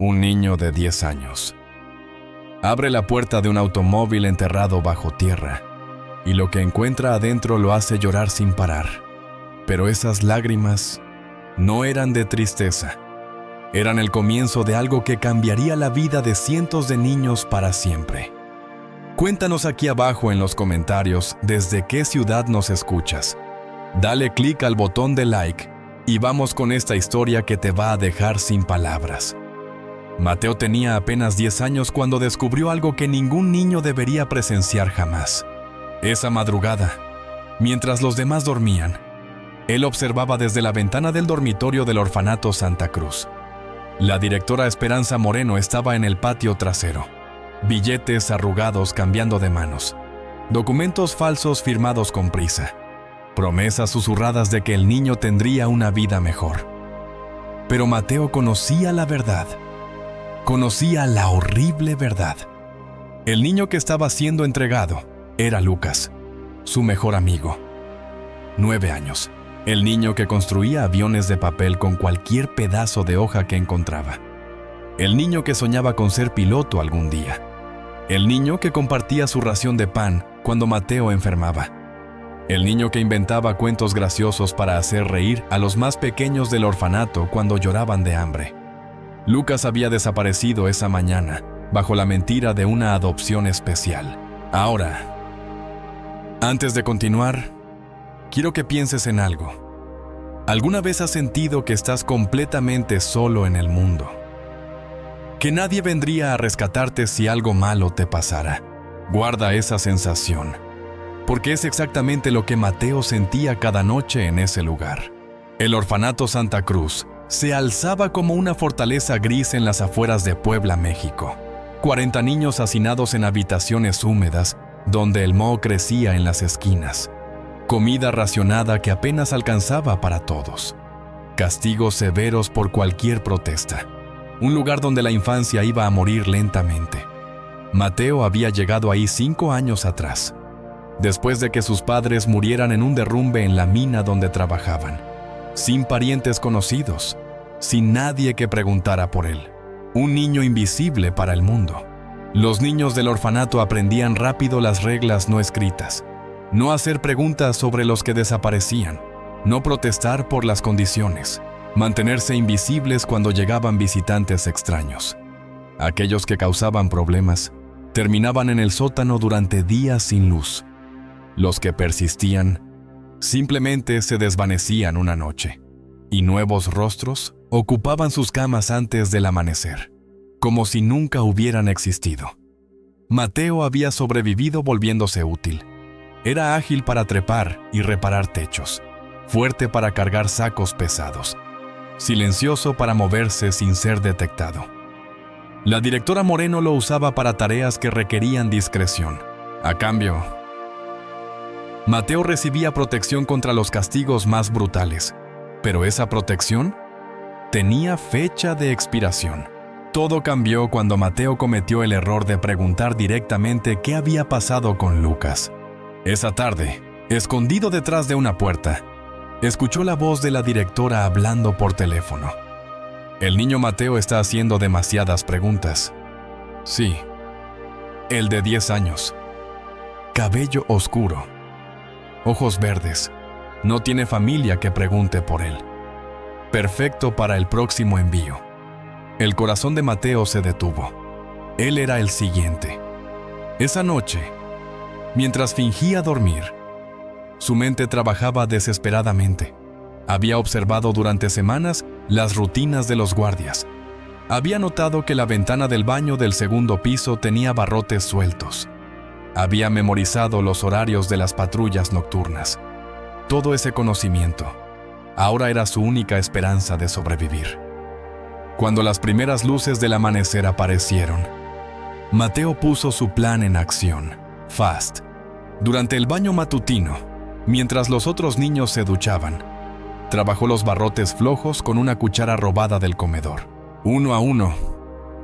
Un niño de 10 años. Abre la puerta de un automóvil enterrado bajo tierra, y lo que encuentra adentro lo hace llorar sin parar. Pero esas lágrimas no eran de tristeza. Eran el comienzo de algo que cambiaría la vida de cientos de niños para siempre. Cuéntanos aquí abajo en los comentarios desde qué ciudad nos escuchas. Dale clic al botón de like y vamos con esta historia que te va a dejar sin palabras. Mateo tenía apenas 10 años cuando descubrió algo que ningún niño debería presenciar jamás. Esa madrugada, mientras los demás dormían, él observaba desde la ventana del dormitorio del orfanato Santa Cruz. La directora Esperanza Moreno estaba en el patio trasero. Billetes arrugados cambiando de manos. Documentos falsos firmados con prisa. Promesas susurradas de que el niño tendría una vida mejor. Pero Mateo conocía la verdad. Conocía la horrible verdad. El niño que estaba siendo entregado era Lucas, su mejor amigo. 9 años. El niño que construía aviones de papel con cualquier pedazo de hoja que encontraba. El niño que soñaba con ser piloto algún día. El niño que compartía su ración de pan cuando Mateo enfermaba. El niño que inventaba cuentos graciosos para hacer reír a los más pequeños del orfanato cuando lloraban de hambre. Lucas había desaparecido esa mañana, bajo la mentira de una adopción especial. Ahora, antes de continuar, quiero que pienses en algo. ¿Alguna vez has sentido que estás completamente solo en el mundo? Que nadie vendría a rescatarte si algo malo te pasara. Guarda esa sensación, porque es exactamente lo que Mateo sentía cada noche en ese lugar. El orfanato Santa Cruz se alzaba como una fortaleza gris en las afueras de Puebla, México. 40 niños hacinados en habitaciones húmedas, donde el moho crecía en las esquinas. Comida racionada que apenas alcanzaba para todos. Castigos severos por cualquier protesta. Un lugar donde la infancia iba a morir lentamente. Mateo había llegado ahí 5 años atrás, después de que sus padres murieran en un derrumbe en la mina donde trabajaban. Sin parientes conocidos, sin nadie que preguntara por él. Un niño invisible para el mundo. Los niños del orfanato aprendían rápido las reglas no escritas. No hacer preguntas sobre los que desaparecían. No protestar por las condiciones. Mantenerse invisibles cuando llegaban visitantes extraños. Aquellos que causaban problemas terminaban en el sótano durante días sin luz. Los que persistían simplemente se desvanecían una noche, y nuevos rostros ocupaban sus camas antes del amanecer, como si nunca hubieran existido. Mateo había sobrevivido volviéndose útil. Era ágil para trepar y reparar techos, fuerte para cargar sacos pesados, silencioso para moverse sin ser detectado. La directora Moreno lo usaba para tareas que requerían discreción. A cambio, Mateo recibía protección contra los castigos más brutales, pero esa protección tenía fecha de expiración. Todo cambió cuando Mateo cometió el error de preguntar directamente qué había pasado con Lucas. Esa tarde, escondido detrás de una puerta, escuchó la voz de la directora hablando por teléfono. El niño Mateo está haciendo demasiadas preguntas. Sí, el de 10 años. Cabello oscuro. Ojos verdes. No tiene familia que pregunte por él. Perfecto para el próximo envío. El corazón de Mateo se detuvo. Él era el siguiente. Esa noche, mientras fingía dormir, su mente trabajaba desesperadamente. Había observado durante semanas las rutinas de los guardias. Había notado que la ventana del baño del segundo piso tenía barrotes sueltos. Había memorizado los horarios de las patrullas nocturnas. Todo ese conocimiento ahora era su única esperanza de sobrevivir. Cuando las primeras luces del amanecer aparecieron, Mateo puso su plan en acción. Fast. Durante el baño matutino, mientras los otros niños se duchaban, trabajó los barrotes flojos con una cuchara robada del comedor. Uno a uno,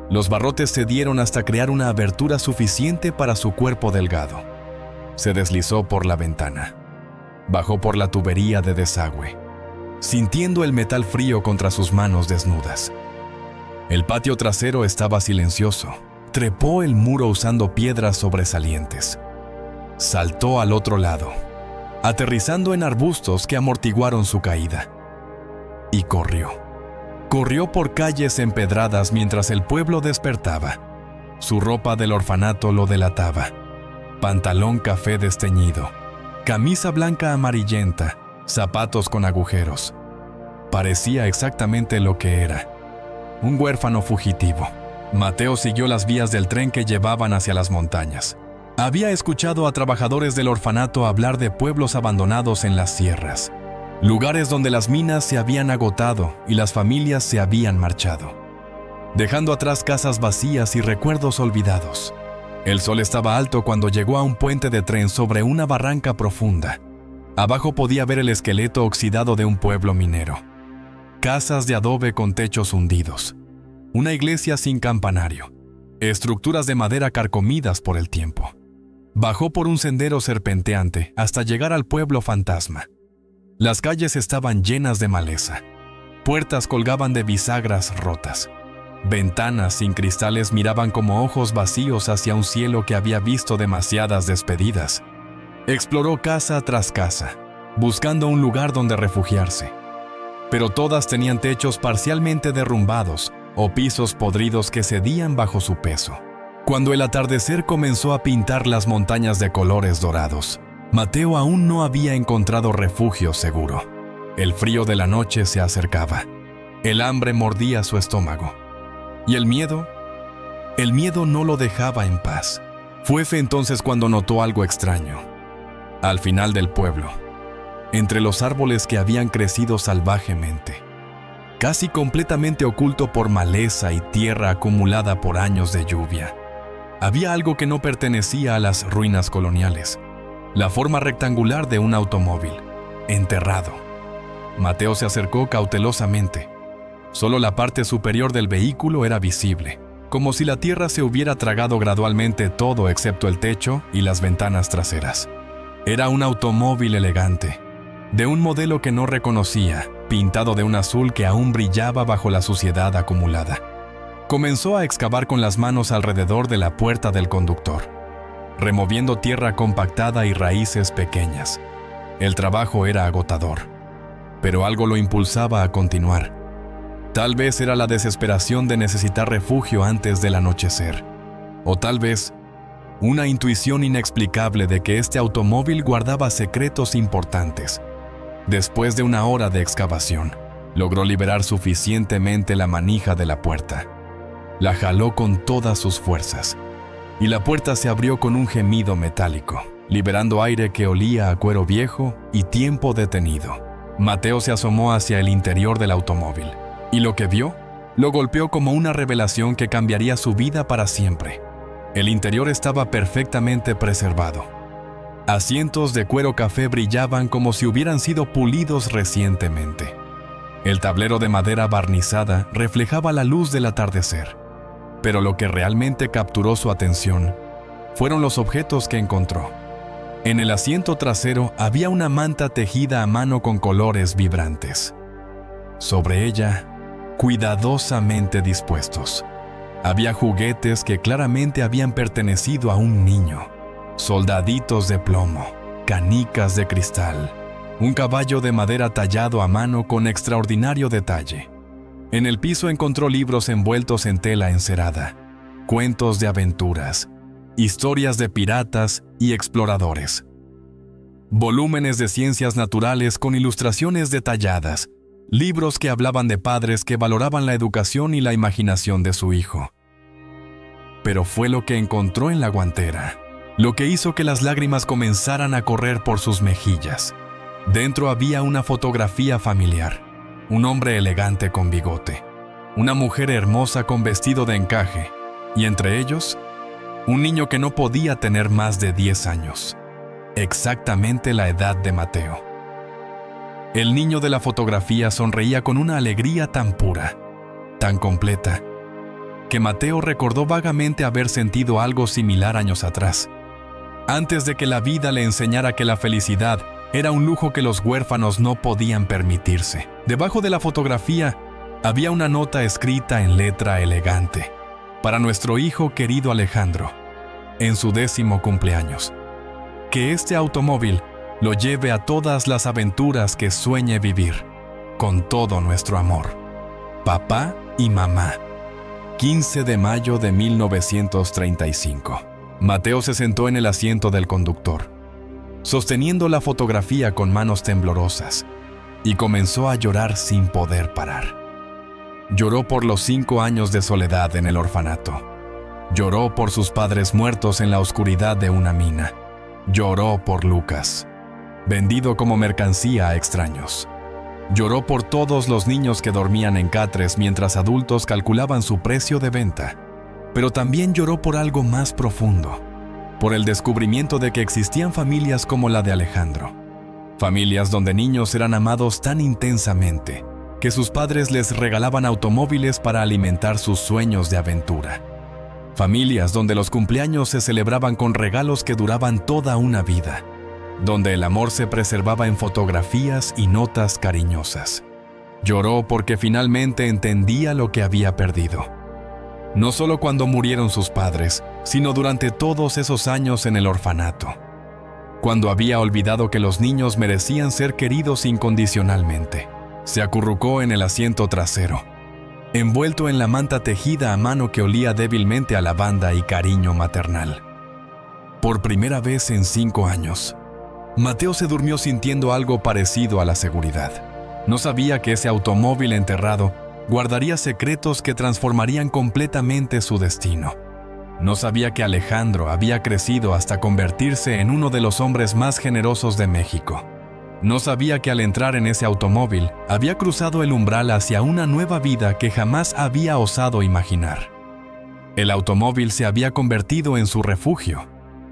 los barrotes cedieron hasta crear una abertura suficiente para su cuerpo delgado. Se deslizó por la ventana. Bajó por la tubería de desagüe, sintiendo el metal frío contra sus manos desnudas. El patio trasero estaba silencioso. Trepó el muro usando piedras sobresalientes. Saltó al otro lado, aterrizando en arbustos que amortiguaron su caída. Y corrió. Corrió por calles empedradas mientras el pueblo despertaba. Su ropa del orfanato lo delataba. Pantalón café desteñido, camisa blanca amarillenta, zapatos con agujeros. Parecía exactamente lo que era: un huérfano fugitivo. Mateo siguió las vías del tren que llevaban hacia las montañas. Había escuchado a trabajadores del orfanato hablar de pueblos abandonados en las sierras, lugares donde las minas se habían agotado y las familias se habían marchado, dejando atrás casas vacías y recuerdos olvidados. El sol estaba alto cuando llegó a un puente de tren sobre una barranca profunda. Abajo podía ver el esqueleto oxidado de un pueblo minero. Casas de adobe con techos hundidos. Una iglesia sin campanario. Estructuras de madera carcomidas por el tiempo. Bajó por un sendero serpenteante hasta llegar al pueblo fantasma. Las calles estaban llenas de maleza. Puertas colgaban de bisagras rotas. Ventanas sin cristales miraban como ojos vacíos hacia un cielo que había visto demasiadas despedidas. Exploró casa tras casa, buscando un lugar donde refugiarse. Pero todas tenían techos parcialmente derrumbados o pisos podridos que cedían bajo su peso. Cuando el atardecer comenzó a pintar las montañas de colores dorados, Mateo aún no había encontrado refugio seguro. El frío de la noche se acercaba. El hambre mordía su estómago. ¿Y el miedo? El miedo no lo dejaba en paz. Fue entonces cuando notó algo extraño. Al final del pueblo, entre los árboles que habían crecido salvajemente, casi completamente oculto por maleza y tierra acumulada por años de lluvia, había algo que no pertenecía a las ruinas coloniales: la forma rectangular de un automóvil, enterrado. Mateo se acercó cautelosamente. Solo la parte superior del vehículo era visible, como si la tierra se hubiera tragado gradualmente todo excepto el techo y las ventanas traseras. Era un automóvil elegante, de un modelo que no reconocía, pintado de un azul que aún brillaba bajo la suciedad acumulada. Comenzó a excavar con las manos alrededor de la puerta del conductor, removiendo tierra compactada y raíces pequeñas. El trabajo era agotador, pero algo lo impulsaba a continuar. Tal vez era la desesperación de necesitar refugio antes del anochecer, o tal vez una intuición inexplicable de que este automóvil guardaba secretos importantes. Después de una hora de excavación, logró liberar suficientemente la manija de la puerta. La jaló con todas sus fuerzas, y la puerta se abrió con un gemido metálico, liberando aire que olía a cuero viejo y tiempo detenido. Mateo se asomó hacia el interior del automóvil, y lo que vio lo golpeó como una revelación que cambiaría su vida para siempre. El interior estaba perfectamente preservado. Asientos de cuero café brillaban como si hubieran sido pulidos recientemente. El tablero de madera barnizada reflejaba la luz del atardecer. Pero lo que realmente capturó su atención fueron los objetos que encontró. En el asiento trasero había una manta tejida a mano con colores vibrantes. Sobre ella, cuidadosamente dispuestos, había juguetes que claramente habían pertenecido a un niño. Soldaditos de plomo, canicas de cristal, un caballo de madera tallado a mano con extraordinario detalle. En el piso encontró libros envueltos en tela encerada, cuentos de aventuras, historias de piratas y exploradores, volúmenes de ciencias naturales con ilustraciones detalladas, libros que hablaban de padres que valoraban la educación y la imaginación de su hijo. Pero fue lo que encontró en la guantera lo que hizo que las lágrimas comenzaran a correr por sus mejillas. Dentro había una fotografía familiar, un hombre elegante con bigote, una mujer hermosa con vestido de encaje, y entre ellos, un niño que no podía tener más de 10 años, exactamente la edad de Mateo. El niño de la fotografía sonreía con una alegría tan pura, tan completa, que Mateo recordó vagamente haber sentido algo similar años atrás, antes de que la vida le enseñara que la felicidad era un lujo que los huérfanos no podían permitirse. Debajo de la fotografía había una nota escrita en letra elegante para nuestro hijo querido Alejandro, en su 10º cumpleaños. Que este automóvil lo lleve a todas las aventuras que sueñe vivir, con todo nuestro amor. Papá y mamá. 15 de mayo de 1935. Mateo se sentó en el asiento del conductor, sosteniendo la fotografía con manos temblorosas, y comenzó a llorar sin poder parar. Lloró por los 5 años de soledad en el orfanato. Lloró por sus padres muertos en la oscuridad de una mina. Lloró por Lucas, vendido como mercancía a extraños. Lloró por todos los niños que dormían en catres mientras adultos calculaban su precio de venta. Pero también lloró por algo más profundo, por el descubrimiento de que existían familias como la de Alejandro. Familias donde niños eran amados tan intensamente que sus padres les regalaban automóviles para alimentar sus sueños de aventura. Familias donde los cumpleaños se celebraban con regalos que duraban toda una vida, donde el amor se preservaba en fotografías y notas cariñosas. Lloró porque finalmente entendía lo que había perdido. No solo cuando murieron sus padres, sino durante todos esos años en el orfanato, cuando había olvidado que los niños merecían ser queridos incondicionalmente. Se acurrucó en el asiento trasero, envuelto en la manta tejida a mano que olía débilmente a lavanda y cariño maternal. Por primera vez en 5 años, Mateo se durmió sintiendo algo parecido a la seguridad. No sabía que ese automóvil enterrado guardaría secretos que transformarían completamente su destino. No sabía que Alejandro había crecido hasta convertirse en uno de los hombres más generosos de México. No sabía que al entrar en ese automóvil había cruzado el umbral hacia una nueva vida que jamás había osado imaginar. El automóvil se había convertido en su refugio,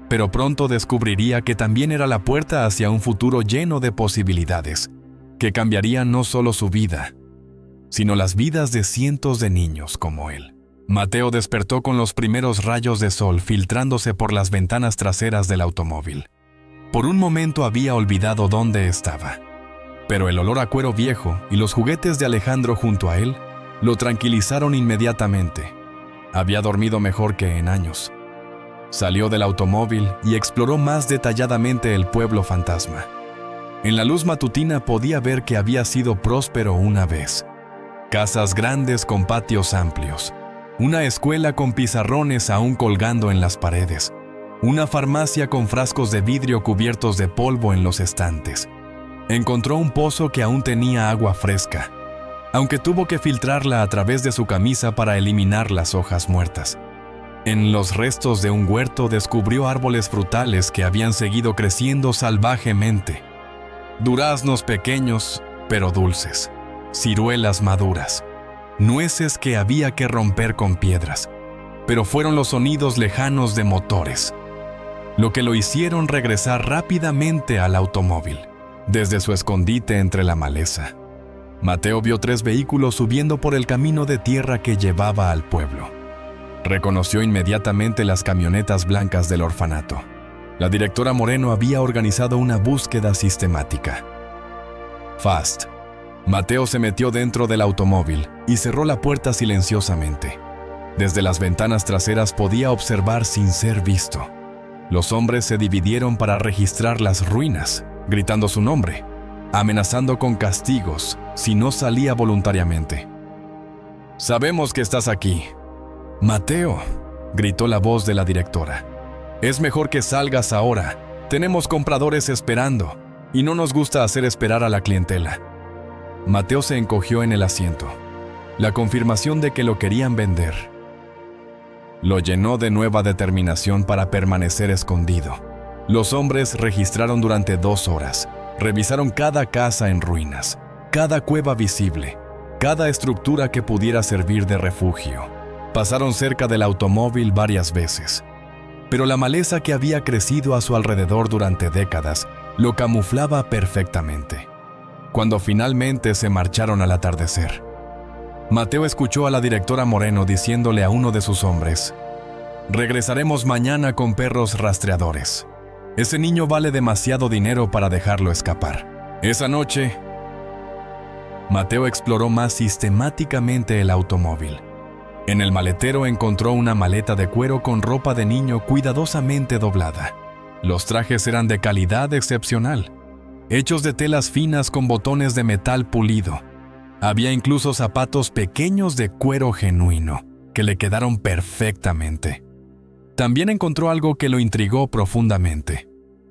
pero pronto descubriría que también era la puerta hacia un futuro lleno de posibilidades, que cambiarían no solo su vida, sino las vidas de cientos de niños como él. Mateo despertó con los primeros rayos de sol filtrándose por las ventanas traseras del automóvil. Por un momento había olvidado dónde estaba, pero el olor a cuero viejo y los juguetes de Alejandro junto a él lo tranquilizaron inmediatamente. Había dormido mejor que en años. Salió del automóvil y exploró más detalladamente el pueblo fantasma. En la luz matutina podía ver que había sido próspero una vez. Casas grandes con patios amplios, una escuela con pizarrones aún colgando en las paredes, una farmacia con frascos de vidrio cubiertos de polvo en los estantes. Encontró un pozo que aún tenía agua fresca, aunque tuvo que filtrarla a través de su camisa para eliminar las hojas muertas. En los restos de un huerto descubrió árboles frutales que habían seguido creciendo salvajemente. Duraznos pequeños, pero dulces. Ciruelas maduras. Nueces que había que romper con piedras. Pero fueron los sonidos lejanos de motores lo que lo hicieron regresar rápidamente al automóvil. Desde su escondite entre la maleza, Mateo vio 3 vehículos subiendo por el camino de tierra que llevaba al pueblo. Reconoció inmediatamente las camionetas blancas del orfanato. La directora Moreno había organizado una búsqueda sistemática. Fast. Mateo se metió dentro del automóvil y cerró la puerta silenciosamente. Desde las ventanas traseras podía observar sin ser visto. Los hombres se dividieron para registrar las ruinas, gritando su nombre, amenazando con castigos si no salía voluntariamente. «Sabemos que estás aquí». «Mateo», gritó la voz de la directora. «Es mejor que salgas ahora. Tenemos compradores esperando, y no nos gusta hacer esperar a la clientela». Mateo se encogió en el asiento. La confirmación de que lo querían vender lo llenó de nueva determinación para permanecer escondido. Los hombres registraron durante 2 horas. Revisaron cada casa en ruinas, cada cueva visible, cada estructura que pudiera servir de refugio. Pasaron cerca del automóvil varias veces, pero la maleza que había crecido a su alrededor durante décadas lo camuflaba perfectamente. Cuando finalmente se marcharon al atardecer, Mateo escuchó a la directora Moreno diciéndole a uno de sus hombres: «Regresaremos mañana con perros rastreadores. Ese niño vale demasiado dinero para dejarlo escapar». Esa noche, Mateo exploró más sistemáticamente el automóvil. En el maletero encontró una maleta de cuero con ropa de niño cuidadosamente doblada. Los trajes eran de calidad excepcional, hechos de telas finas con botones de metal pulido. Había incluso zapatos pequeños de cuero genuino, que le quedaron perfectamente. También encontró algo que lo intrigó profundamente: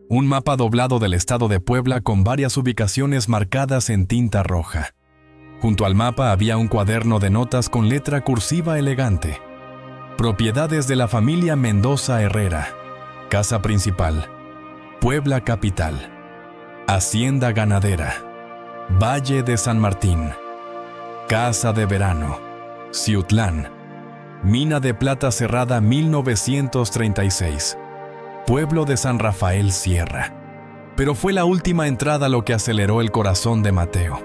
un mapa doblado del estado de Puebla con varias ubicaciones marcadas en tinta roja. Junto al mapa había un cuaderno de notas con letra cursiva elegante. Propiedades de la familia Mendoza Herrera. Casa principal: Puebla capital. Hacienda ganadera: Valle de San Martín. Casa de verano: Ciutlán. Mina de plata cerrada 1936. Pueblo de San Rafael Sierra. Pero fue la última entrada lo que aceleró el corazón de Mateo.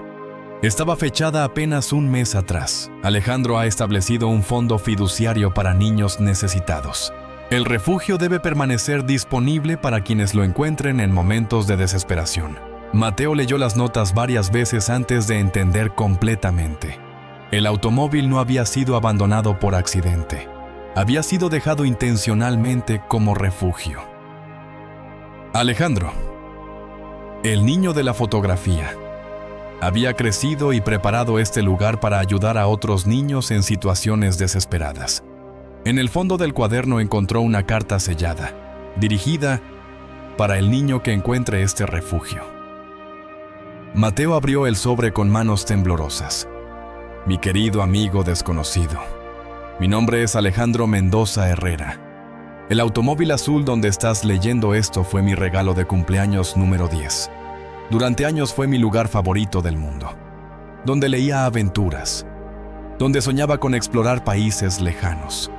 Estaba fechada apenas un mes atrás. Alejandro ha establecido un fondo fiduciario para niños necesitados. El refugio debe permanecer disponible para quienes lo encuentren en momentos de desesperación. Mateo leyó las notas varias veces antes de entender completamente. El automóvil no había sido abandonado por accidente. Había sido dejado intencionalmente como refugio. Alejandro, el niño de la fotografía, había crecido y preparado este lugar para ayudar a otros niños en situaciones desesperadas. En el fondo del cuaderno encontró una carta sellada, dirigida para el niño que encuentre este refugio. Mateo abrió el sobre con manos temblorosas. Mi querido amigo desconocido, mi nombre es Alejandro Mendoza Herrera. El automóvil azul donde estás leyendo esto fue mi regalo de cumpleaños número 10. Durante años fue mi lugar favorito del mundo, donde leía aventuras, donde soñaba con explorar países lejanos,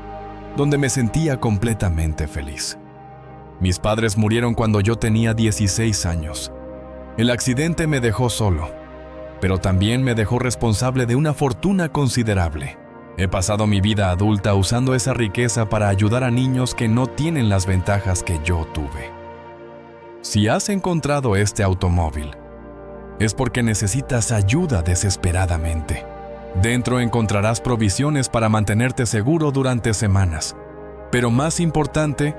donde me sentía completamente feliz. Mis padres murieron cuando yo tenía 16 años. El accidente me dejó solo, pero también me dejó responsable de una fortuna considerable. He pasado mi vida adulta usando esa riqueza para ayudar a niños que no tienen las ventajas que yo tuve. Si has encontrado este automóvil, es porque necesitas ayuda desesperadamente. Dentro encontrarás provisiones para mantenerte seguro durante semanas. Pero más importante,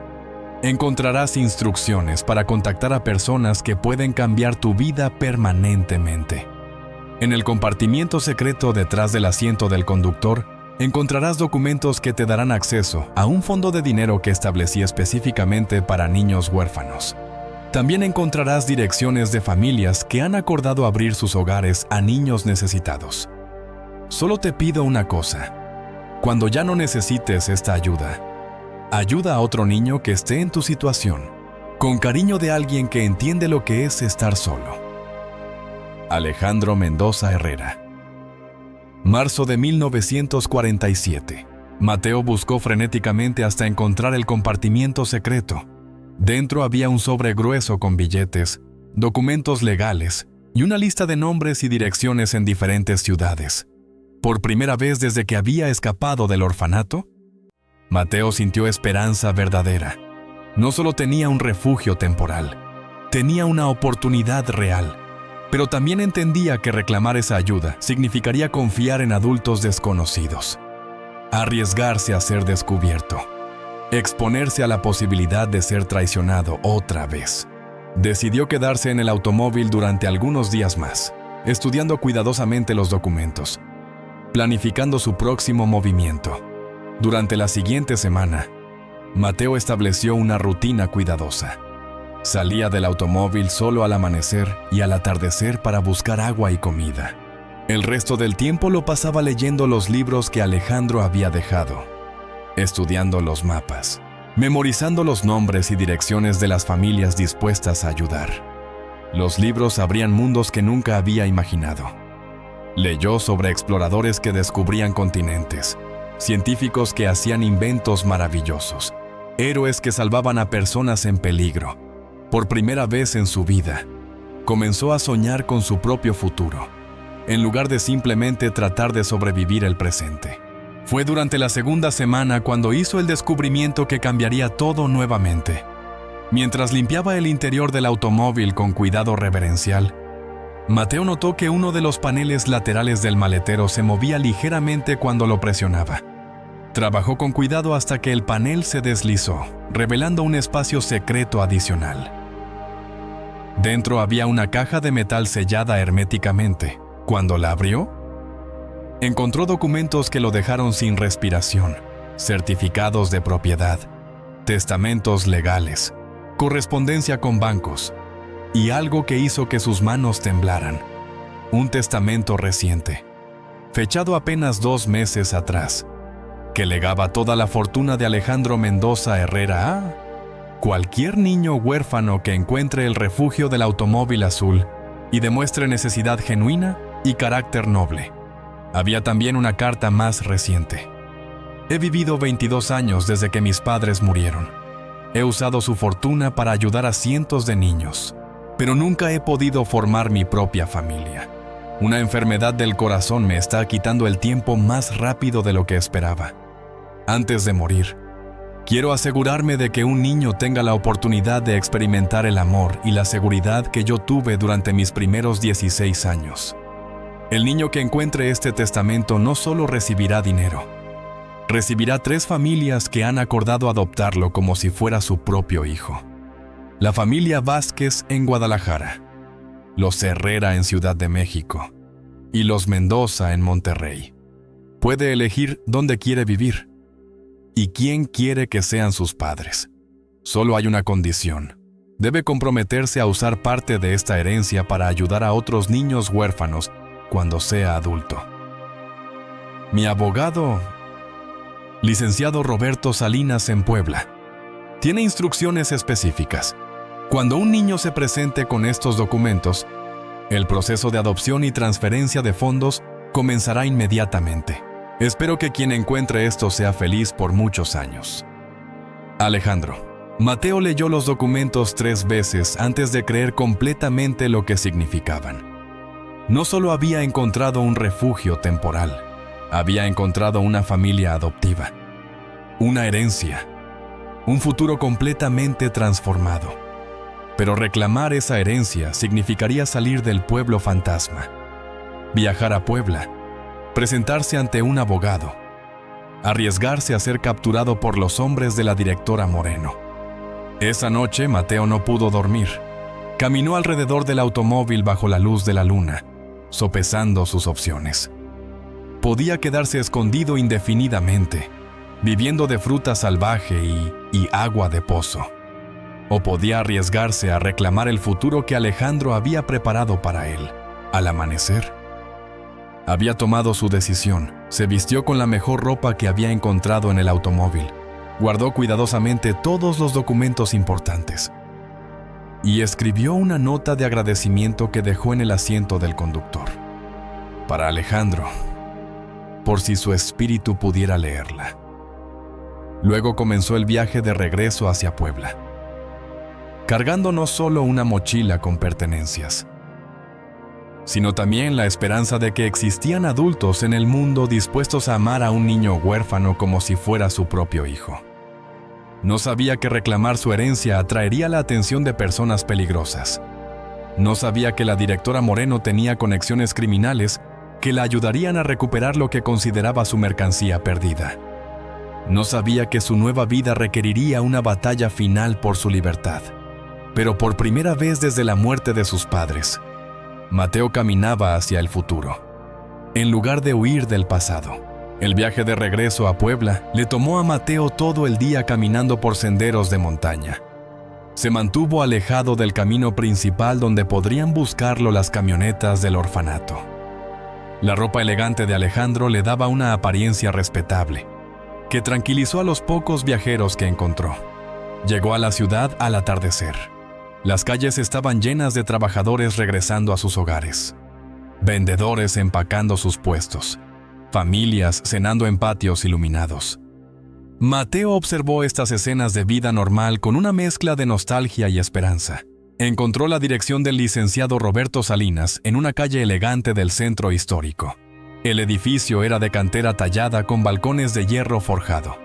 encontrarás instrucciones para contactar a personas que pueden cambiar tu vida permanentemente. En el compartimiento secreto detrás del asiento del conductor, encontrarás documentos que te darán acceso a un fondo de dinero que establecí específicamente para niños huérfanos. También encontrarás direcciones de familias que han acordado abrir sus hogares a niños necesitados. Solo te pido una cosa: cuando ya no necesites esta ayuda, ayuda a otro niño que esté en tu situación, con cariño de alguien que entiende lo que es estar solo. Alejandro Mendoza Herrera. Marzo de 1947. Mateo buscó frenéticamente hasta encontrar el compartimiento secreto. Dentro había un sobre grueso con billetes, documentos legales y una lista de nombres y direcciones en diferentes ciudades. Por primera vez desde que había escapado del orfanato, Mateo sintió esperanza verdadera. No solo tenía un refugio temporal, tenía una oportunidad real, pero también entendía que reclamar esa ayuda significaría confiar en adultos desconocidos, arriesgarse a ser descubierto, exponerse a la posibilidad de ser traicionado otra vez. Decidió quedarse en el automóvil durante algunos días más, estudiando cuidadosamente los documentos, planificando su próximo movimiento. Durante la siguiente semana, Mateo estableció una rutina cuidadosa. Salía del automóvil solo al amanecer y al atardecer para buscar agua y comida. El resto del tiempo lo pasaba leyendo los libros que Alejandro había dejado, estudiando los mapas, memorizando los nombres y direcciones de las familias dispuestas a ayudar. Los libros abrían mundos que nunca había imaginado. Leyó sobre exploradores que descubrían continentes, científicos que hacían inventos maravillosos, héroes que salvaban a personas en peligro. Por primera vez en su vida, comenzó a soñar con su propio futuro, en lugar de simplemente tratar de sobrevivir el presente. Fue durante la segunda semana cuando hizo el descubrimiento que cambiaría todo nuevamente. Mientras limpiaba el interior del automóvil con cuidado reverencial, Mateo notó que uno de los paneles laterales del maletero se movía ligeramente cuando lo presionaba. Trabajó con cuidado hasta que el panel se deslizó, revelando un espacio secreto adicional. Dentro había una caja de metal sellada herméticamente. Cuando la abrió, encontró documentos que lo dejaron sin respiración, certificados de propiedad, testamentos legales, correspondencia con bancos y algo que hizo que sus manos temblaran: un testamento reciente, fechado apenas 2 meses atrás, que legaba toda la fortuna de Alejandro Mendoza Herrera a cualquier niño huérfano que encuentre el refugio del automóvil azul y demuestre necesidad genuina y carácter noble. Había también una carta más reciente. He vivido 22 años desde que mis padres murieron. He usado su fortuna para ayudar a cientos de niños, pero nunca he podido formar mi propia familia. Una enfermedad del corazón me está quitando el tiempo más rápido de lo que esperaba. Antes de morir, quiero asegurarme de que un niño tenga la oportunidad de experimentar el amor y la seguridad que yo tuve durante mis primeros 16 años. El niño que encuentre este testamento no solo recibirá dinero, recibirá 3 familias que han acordado adoptarlo como si fuera su propio hijo. La familia Vázquez en Guadalajara, los Herrera en Ciudad de México y los Mendoza en Monterrey. Puede elegir dónde quiere vivir y quién quiere que sean sus padres. Solo hay una condición: debe comprometerse a usar parte de esta herencia para ayudar a otros niños huérfanos cuando sea adulto. Mi abogado, licenciado Roberto Salinas en Puebla, tiene instrucciones específicas. Cuando un niño se presente con estos documentos, el proceso de adopción y transferencia de fondos comenzará inmediatamente. Espero que quien encuentre esto sea feliz por muchos años. Alejandro. Mateo leyó los documentos 3 veces antes de creer completamente lo que significaban. No solo había encontrado un refugio temporal, había encontrado una familia adoptiva, una herencia, un futuro completamente transformado. Pero reclamar esa herencia significaría salir del pueblo fantasma, viajar a Puebla, presentarse ante un abogado, arriesgarse a ser capturado por los hombres de la directora Moreno. Esa noche Mateo no pudo dormir. Caminó alrededor del automóvil bajo la luz de la luna, sopesando sus opciones. Podía quedarse escondido indefinidamente, viviendo de fruta salvaje y agua de pozo. O podía arriesgarse a reclamar el futuro que Alejandro había preparado para él. Al amanecer, había tomado su decisión. Se vistió con la mejor ropa que había encontrado en el automóvil. Guardó cuidadosamente todos los documentos importantes y escribió una nota de agradecimiento que dejó en el asiento del conductor. Para Alejandro, por si su espíritu pudiera leerla. Luego comenzó el viaje de regreso hacia Puebla, cargando no solo una mochila con pertenencias, sino también la esperanza de que existían adultos en el mundo dispuestos a amar a un niño huérfano como si fuera su propio hijo. No sabía que reclamar su herencia atraería la atención de personas peligrosas. No sabía que la directora Moreno tenía conexiones criminales que la ayudarían a recuperar lo que consideraba su mercancía perdida. No sabía que su nueva vida requeriría una batalla final por su libertad. Pero por primera vez desde la muerte de sus padres, Mateo caminaba hacia el futuro, en lugar de huir del pasado. El viaje de regreso a Puebla le tomó a Mateo todo el día caminando por senderos de montaña. Se mantuvo alejado del camino principal donde podrían buscarlo las camionetas del orfanato. La ropa elegante de Alejandro le daba una apariencia respetable, que tranquilizó a los pocos viajeros que encontró. Llegó a la ciudad al atardecer. Las calles estaban llenas de trabajadores regresando a sus hogares, vendedores empacando sus puestos, familias cenando en patios iluminados. Mateo observó estas escenas de vida normal con una mezcla de nostalgia y esperanza. Encontró la dirección del licenciado Roberto Salinas en una calle elegante del centro histórico. El edificio era de cantera tallada con balcones de hierro forjado.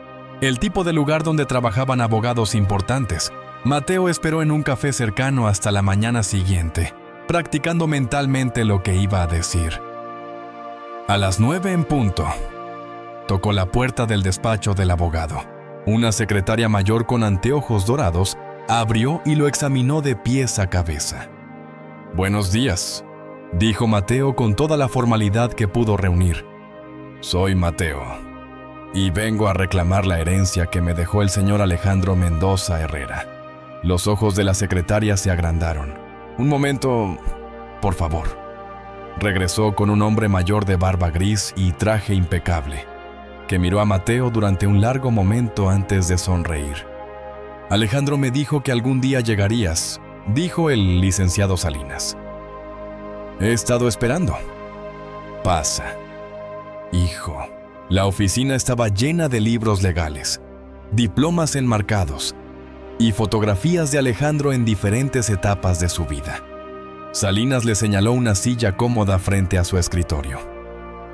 El tipo de lugar donde trabajaban abogados importantes. Mateo esperó en un café cercano hasta la mañana siguiente, practicando mentalmente lo que iba a decir. A las 9 en punto, tocó la puerta del despacho del abogado. Una secretaria mayor con anteojos dorados abrió y lo examinó de pies a cabeza. «Buenos días», dijo Mateo con toda la formalidad que pudo reunir. «Soy Mateo, y vengo a reclamar la herencia que me dejó el señor Alejandro Mendoza Herrera». Los ojos de la secretaria se agrandaron. «Un momento, por favor», regresó con un hombre mayor de barba gris y traje impecable, que miró a Mateo durante un largo momento antes de sonreír. «Alejandro me dijo que algún día llegarías», dijo el licenciado Salinas. «He estado esperando». «Pasa». Hijo, la oficina estaba llena de libros legales, diplomas enmarcados y fotografías de Alejandro en diferentes etapas de su vida. Salinas le señaló una silla cómoda frente a su escritorio.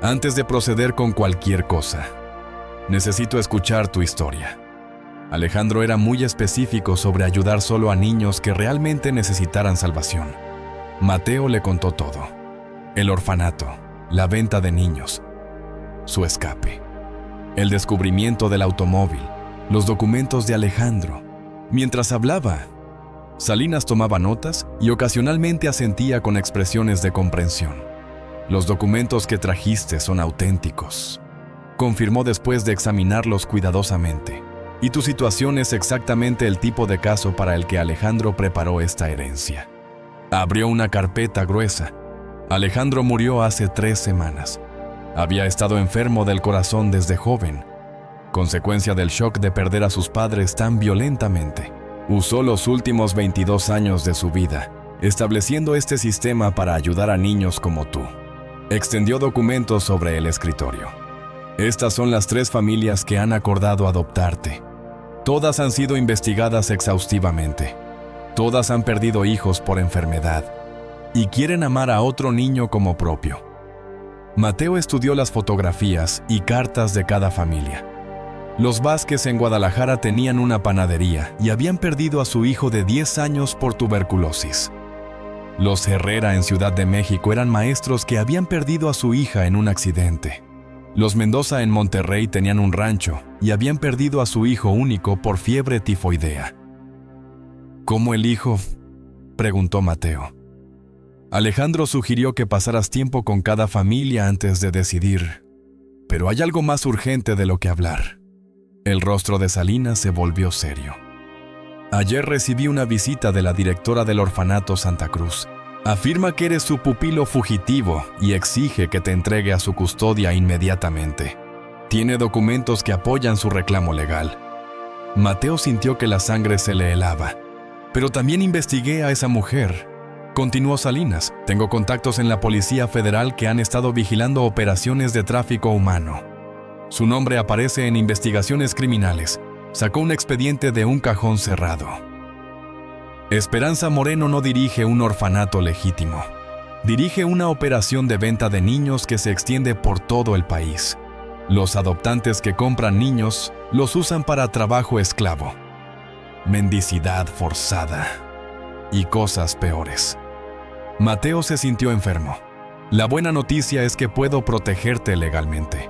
«Antes de proceder con cualquier cosa, necesito escuchar tu historia». Alejandro era muy específico sobre ayudar solo a niños que realmente necesitaran salvación. Mateo le contó todo: el orfanato, la venta de niños, su escape, el descubrimiento del automóvil, los documentos de Alejandro. Mientras hablaba, Salinas tomaba notas y ocasionalmente asentía con expresiones de comprensión. «Los documentos que trajiste son auténticos», confirmó después de examinarlos cuidadosamente. «Y tu situación es exactamente el tipo de caso para el que Alejandro preparó esta herencia». Abrió una carpeta gruesa. Alejandro murió hace 3 semanas. Había estado enfermo del corazón desde joven, consecuencia del shock de perder a sus padres tan violentamente. Usó los últimos 22 años de su vida, estableciendo este sistema para ayudar a niños como tú. Extendió documentos sobre el escritorio. «Estas son las 3 familias que han acordado adoptarte. Todas han sido investigadas exhaustivamente. Todas han perdido hijos por enfermedad y quieren amar a otro niño como propio». Mateo estudió las fotografías y cartas de cada familia. Los Vázquez en Guadalajara tenían una panadería y habían perdido a su hijo de 10 años por tuberculosis. Los Herrera en Ciudad de México eran maestros que habían perdido a su hija en un accidente. Los Mendoza en Monterrey tenían un rancho y habían perdido a su hijo único por fiebre tifoidea. «¿Cómo elijo?», preguntó Mateo. Alejandro sugirió que pasaras tiempo con cada familia antes de decidir, pero hay algo más urgente de lo que hablar. El rostro de Salinas se volvió serio. «Ayer recibí una visita de la directora del orfanato Santa Cruz. Afirma que eres su pupilo fugitivo y exige que te entregue a su custodia inmediatamente. Tiene documentos que apoyan su reclamo legal». Mateo sintió que la sangre se le helaba. «Pero también investigué a esa mujer», continuó Salinas. «Tengo contactos en la Policía Federal que han estado vigilando operaciones de tráfico humano. Su nombre aparece en investigaciones criminales. Sacó un expediente de un cajón cerrado. Esperanza Moreno no dirige un orfanato legítimo. Dirige una operación de venta de niños que se extiende por todo el país. Los adoptantes que compran niños los usan para trabajo esclavo, mendicidad forzada y cosas peores». Mateo se sintió enfermo. «La buena noticia es que puedo protegerte legalmente.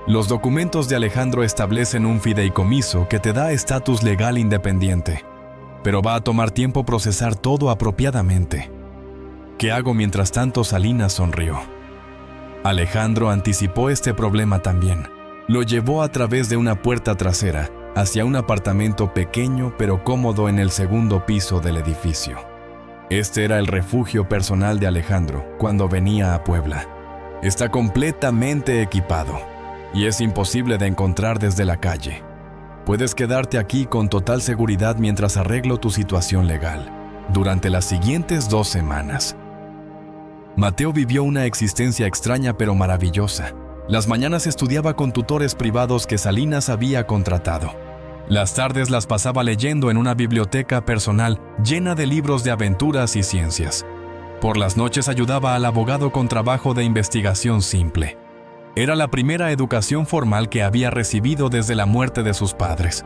Los documentos de Alejandro establecen un fideicomiso que te da estatus legal independiente, pero va a tomar tiempo procesar todo apropiadamente». «¿Qué hago mientras tanto?», Salinas sonrió. Alejandro anticipó este problema también. Lo llevó a través de una puerta trasera hacia un apartamento pequeño pero cómodo en el 2º piso del edificio. Este era el refugio personal de Alejandro cuando venía a Puebla. Está completamente equipado y es imposible de encontrar desde la calle. Puedes quedarte aquí con total seguridad mientras arreglo tu situación legal durante las siguientes 2 semanas. Mateo vivió una existencia extraña pero maravillosa. Las mañanas estudiaba con tutores privados que Salinas había contratado. Las tardes las pasaba leyendo en una biblioteca personal llena de libros de aventuras y ciencias. Por las noches ayudaba al abogado con trabajo de investigación simple. Era la primera educación formal que había recibido desde la muerte de sus padres.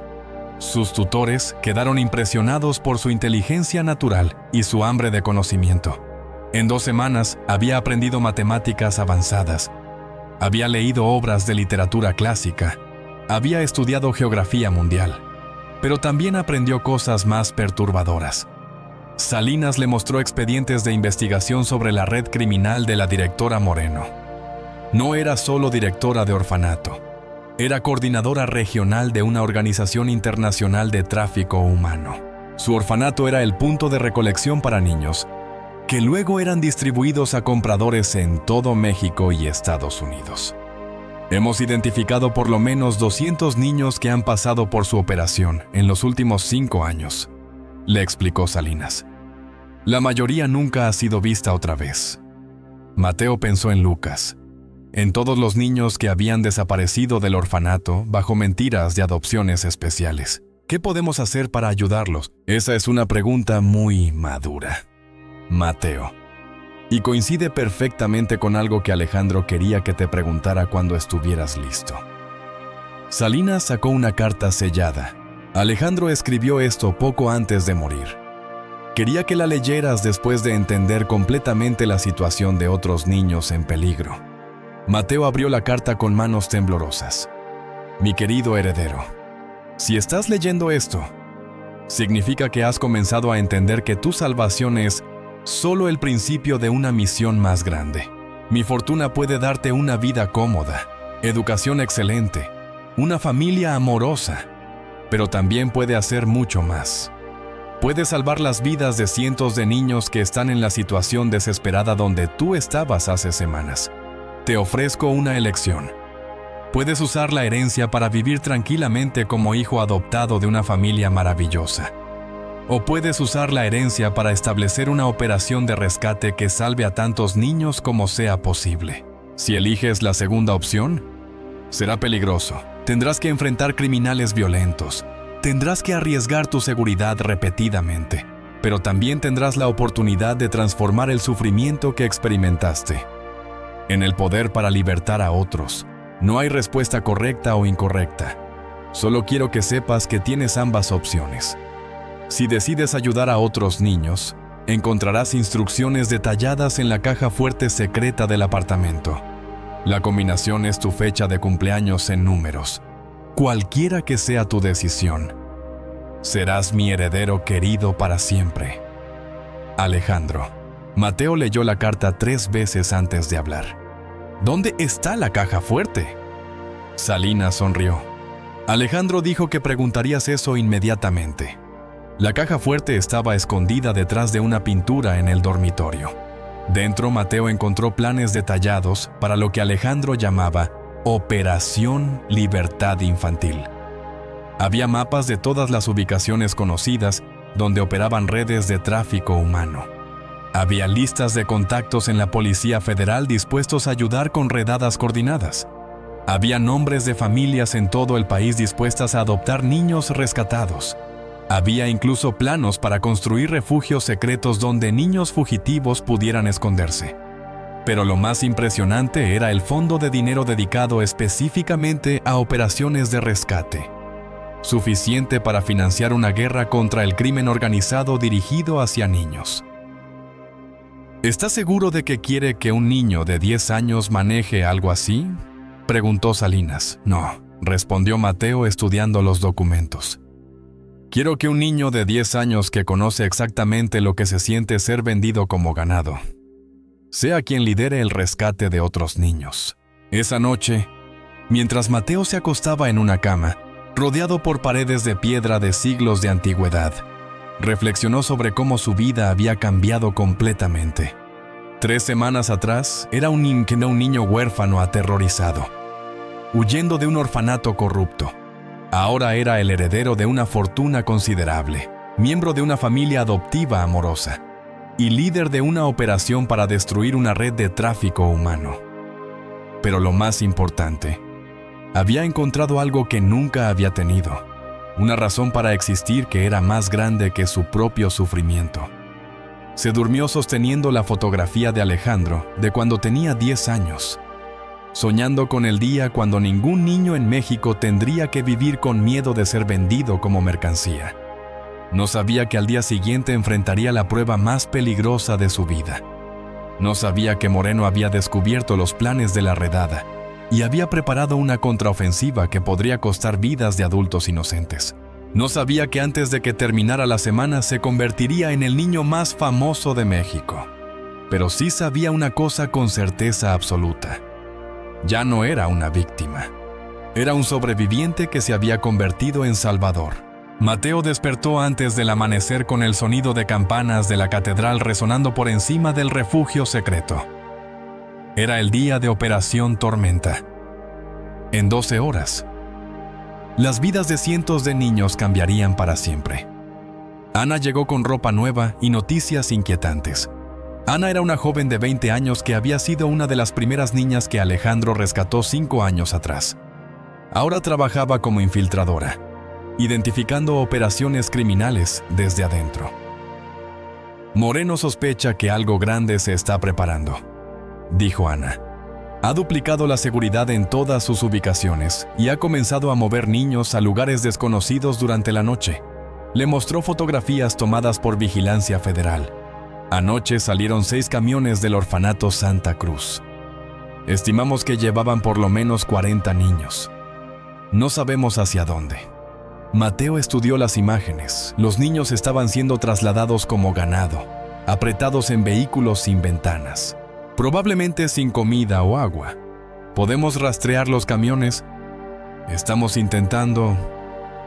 Sus tutores quedaron impresionados por su inteligencia natural y su hambre de conocimiento. En 2 semanas había aprendido matemáticas avanzadas, había leído obras de literatura clásica, había estudiado geografía mundial, pero también aprendió cosas más perturbadoras. Salinas le mostró expedientes de investigación sobre la red criminal de la directora Moreno. No era solo directora de orfanato, era coordinadora regional de una organización internacional de tráfico humano. Su orfanato era el punto de recolección para niños, que luego eran distribuidos a compradores en todo México y Estados Unidos. Hemos identificado por lo menos 200 niños que han pasado por su operación en los últimos 5 años, le explicó Salinas. La mayoría nunca ha sido vista otra vez. Mateo pensó en Lucas, en todos los niños que habían desaparecido del orfanato bajo mentiras de adopciones especiales. ¿Qué podemos hacer para ayudarlos? Esa es una pregunta muy madura, Mateo. Y coincide perfectamente con algo que Alejandro quería que te preguntara cuando estuvieras listo. Salinas sacó una carta sellada. Alejandro escribió esto poco antes de morir. Quería que la leyeras después de entender completamente la situación de otros niños en peligro. Mateo abrió la carta con manos temblorosas. Mi querido heredero, si estás leyendo esto, significa que has comenzado a entender que tu salvación es solo el principio de una misión más grande. Mi fortuna puede darte una vida cómoda, educación excelente, una familia amorosa, pero también puede hacer mucho más. Puede salvar las vidas de cientos de niños que están en la situación desesperada donde tú estabas hace semanas. Te ofrezco una elección. Puedes usar la herencia para vivir tranquilamente como hijo adoptado de una familia maravillosa. O puedes usar la herencia para establecer una operación de rescate que salve a tantos niños como sea posible. Si eliges la segunda opción, será peligroso. Tendrás que enfrentar criminales violentos. Tendrás que arriesgar tu seguridad repetidamente. Pero también tendrás la oportunidad de transformar el sufrimiento que experimentaste en el poder para libertar a otros. No hay respuesta correcta o incorrecta. Solo quiero que sepas que tienes ambas opciones. Si decides ayudar a otros niños, encontrarás instrucciones detalladas en la caja fuerte secreta del apartamento. La combinación es tu fecha de cumpleaños en números. Cualquiera que sea tu decisión, serás mi heredero querido para siempre. Alejandro. Mateo leyó la carta 3 veces antes de hablar. ¿Dónde está la caja fuerte? Salinas sonrió. Alejandro dijo que preguntarías eso inmediatamente. La caja fuerte estaba escondida detrás de una pintura en el dormitorio. Dentro, Mateo encontró planes detallados para lo que Alejandro llamaba Operación Libertad Infantil. Había mapas de todas las ubicaciones conocidas donde operaban redes de tráfico humano. Había listas de contactos en la Policía Federal dispuestos a ayudar con redadas coordinadas. Había nombres de familias en todo el país dispuestas a adoptar niños rescatados. Había incluso planos para construir refugios secretos donde niños fugitivos pudieran esconderse. Pero lo más impresionante era el fondo de dinero dedicado específicamente a operaciones de rescate, suficiente para financiar una guerra contra el crimen organizado dirigido hacia niños. ¿Estás seguro de que quiere que un niño de 10 años maneje algo así?, preguntó Salinas. No, respondió Mateo estudiando los documentos. Quiero que un niño de 10 años que conoce exactamente lo que se siente ser vendido como ganado sea quien lidere el rescate de otros niños. Esa noche, mientras Mateo se acostaba en una cama, rodeado por paredes de piedra de siglos de antigüedad, reflexionó sobre cómo su vida había cambiado completamente. 3 semanas atrás, era un niño huérfano aterrorizado, huyendo de un orfanato corrupto. Ahora era el heredero de una fortuna considerable, miembro de una familia adoptiva amorosa y líder de una operación para destruir una red de tráfico humano. Pero lo más importante, había encontrado algo que nunca había tenido, una razón para existir que era más grande que su propio sufrimiento. Se durmió sosteniendo la fotografía de Alejandro de cuando tenía 10 años, soñando con el día cuando ningún niño en México tendría que vivir con miedo de ser vendido como mercancía. No sabía que al día siguiente enfrentaría la prueba más peligrosa de su vida, No sabía que Moreno había descubierto los planes de la redada y había preparado una contraofensiva que podría costar vidas de adultos inocentes. No sabía que antes de que terminara la semana se convertiría en el niño más famoso de México. Pero sí sabía una cosa con certeza absoluta. Ya no era una víctima. Era un sobreviviente que se había convertido en salvador. Mateo despertó antes del amanecer con el sonido de campanas de la catedral resonando por encima del refugio secreto. Era el día de Operación Tormenta. En 12 horas, las vidas de cientos de niños cambiarían para siempre. Ana llegó con ropa nueva y noticias inquietantes. Ana era una joven de 20 años que había sido una de las primeras niñas que Alejandro rescató 5 años atrás. Ahora trabajaba como infiltradora, identificando operaciones criminales desde adentro. Moreno sospecha que algo grande se está preparando, dijo Ana. Ha duplicado la seguridad en todas sus ubicaciones y ha comenzado a mover niños a lugares desconocidos durante la noche. Le mostró fotografías tomadas por Vigilancia Federal. Anoche salieron 6 camiones del orfanato Santa Cruz. Estimamos que llevaban por lo menos 40 niños. No sabemos hacia dónde. Mateo estudió las imágenes. Los niños estaban siendo trasladados como ganado, apretados en vehículos sin ventanas, probablemente sin comida o agua. ¿Podemos rastrear los camiones? Estamos intentando,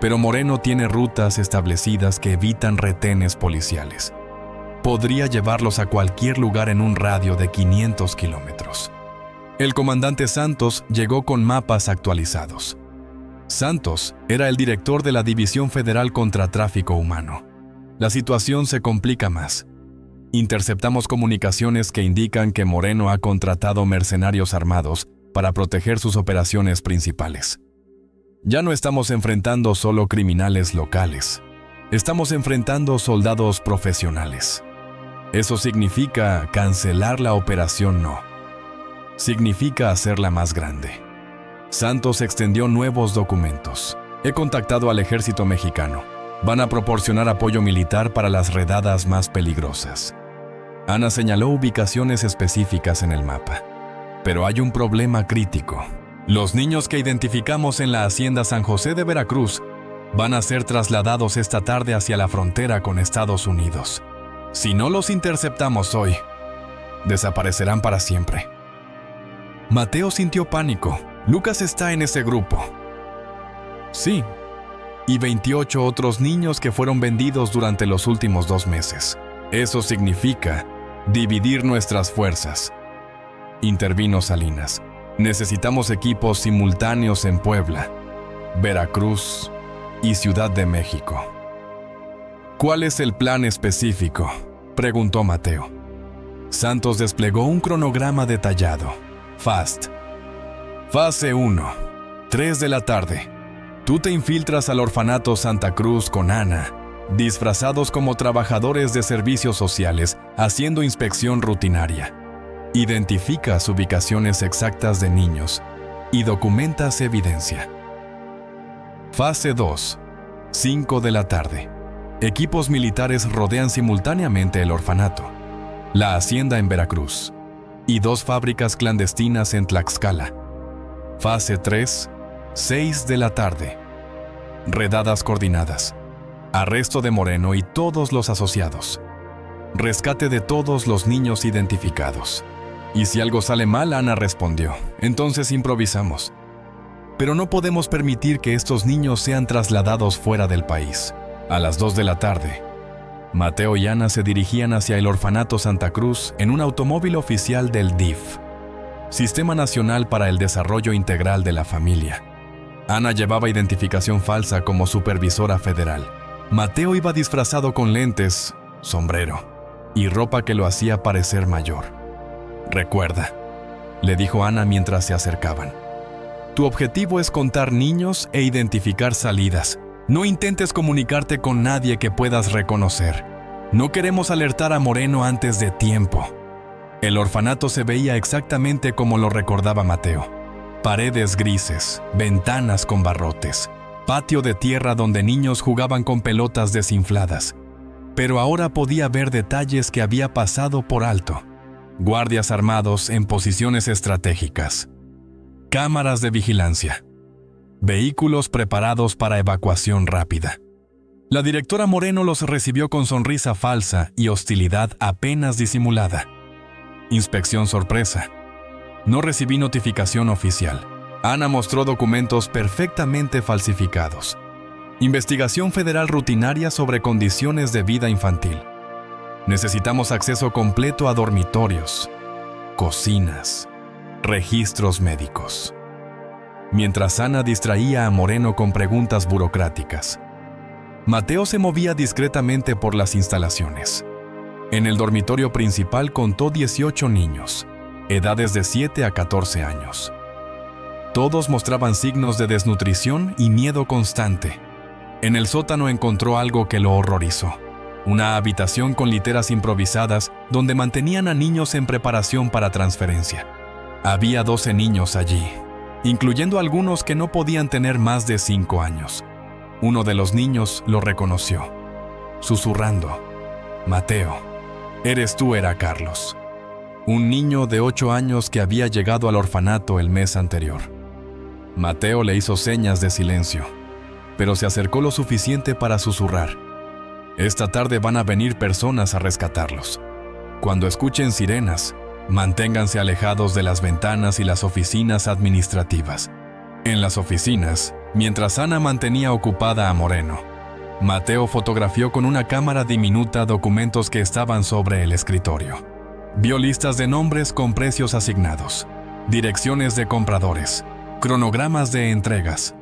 pero Moreno tiene rutas establecidas que evitan retenes policiales. Podría llevarlos a cualquier lugar en un radio de 500 kilómetros. El comandante Santos llegó con mapas actualizados. Santos era el director de la División Federal contra Tráfico Humano. La situación se complica más. Interceptamos comunicaciones que indican que Moreno ha contratado mercenarios armados para proteger sus operaciones principales. Ya no estamos enfrentando solo criminales locales. Estamos enfrentando soldados profesionales. Eso significa cancelar la operación no. Significa hacerla más grande. Santos extendió nuevos documentos. He contactado al ejército mexicano. Van a proporcionar apoyo militar para las redadas más peligrosas. Ana señaló ubicaciones específicas en el mapa. Pero hay un problema crítico. Los niños que identificamos en la Hacienda San José de Veracruz van a ser trasladados esta tarde hacia la frontera con Estados Unidos. Si no los interceptamos hoy, desaparecerán para siempre. Mateo sintió pánico. Lucas está en ese grupo. Sí, y 28 otros niños que fueron vendidos durante los últimos 2 meses. Eso significa dividir nuestras fuerzas. Intervino Salinas. Necesitamos equipos simultáneos en Puebla, Veracruz y Ciudad de México. ¿Cuál es el plan específico?, preguntó Mateo. Santos desplegó un cronograma detallado. FAST. Fase 1. 3 de la tarde. Tú te infiltras al orfanato Santa Cruz con Ana, disfrazados como trabajadores de servicios sociales, haciendo inspección rutinaria. Identificas ubicaciones exactas de niños y documentas evidencia. Fase 2. 5 de la tarde. Equipos militares rodean simultáneamente el orfanato, la hacienda en Veracruz y 2 fábricas clandestinas en Tlaxcala. Fase 3. 6 de la tarde. Redadas coordinadas. Arresto de Moreno y todos los asociados. Rescate de todos los niños identificados. Y si algo sale mal, Ana respondió, entonces improvisamos. Pero no podemos permitir que estos niños sean trasladados fuera del país. A las 2 de la tarde, Mateo y Ana se dirigían hacia el orfanato Santa Cruz en un automóvil oficial del DIF, Sistema Nacional para el Desarrollo Integral de la Familia. Ana llevaba identificación falsa como supervisora federal. Mateo iba disfrazado con lentes, sombrero y ropa que lo hacía parecer mayor. Recuerda, le dijo Ana mientras se acercaban. Tu objetivo es contar niños e identificar salidas. No intentes comunicarte con nadie que puedas reconocer. No queremos alertar a Moreno antes de tiempo. El orfanato se veía exactamente como lo recordaba Mateo. Paredes grises, ventanas con barrotes, patio de tierra donde niños jugaban con pelotas desinfladas. Pero ahora podía ver detalles que había pasado por alto. guardias armados en posiciones estratégicas, cámaras de vigilancia, vehículos preparados para evacuación rápida. La directora Moreno los recibió con sonrisa falsa y hostilidad apenas disimulada. Inspección sorpresa. No recibí notificación oficial. Ana mostró documentos perfectamente falsificados. Investigación federal rutinaria sobre condiciones de vida infantil. Necesitamos acceso completo a dormitorios, cocinas, registros médicos. Mientras Ana distraía a Moreno con preguntas burocráticas, Mateo se movía discretamente por las instalaciones. En el dormitorio principal contó 18 niños, edades de 7 a 14 años. Todos mostraban signos de desnutrición y miedo constante. En el sótano encontró algo que lo horrorizó: una habitación con literas improvisadas donde mantenían a niños en preparación para transferencia. Había 12 niños allí, incluyendo algunos que no podían tener más de 5 años. Uno de los niños lo reconoció, susurrando: «Mateo, eres tú», era Carlos, un niño de 8 años que había llegado al orfanato el mes anterior. Mateo le hizo señas de silencio, pero se acercó lo suficiente para susurrar: «Esta tarde van a venir personas a rescatarlos. Cuando escuchen sirenas, manténganse alejados de las ventanas y las oficinas administrativas». En las oficinas, mientras Ana mantenía ocupada a Moreno, Mateo fotografió con una cámara diminuta documentos que estaban sobre el escritorio. Vio listas de nombres con precios asignados, direcciones de compradores, cronogramas de entregas.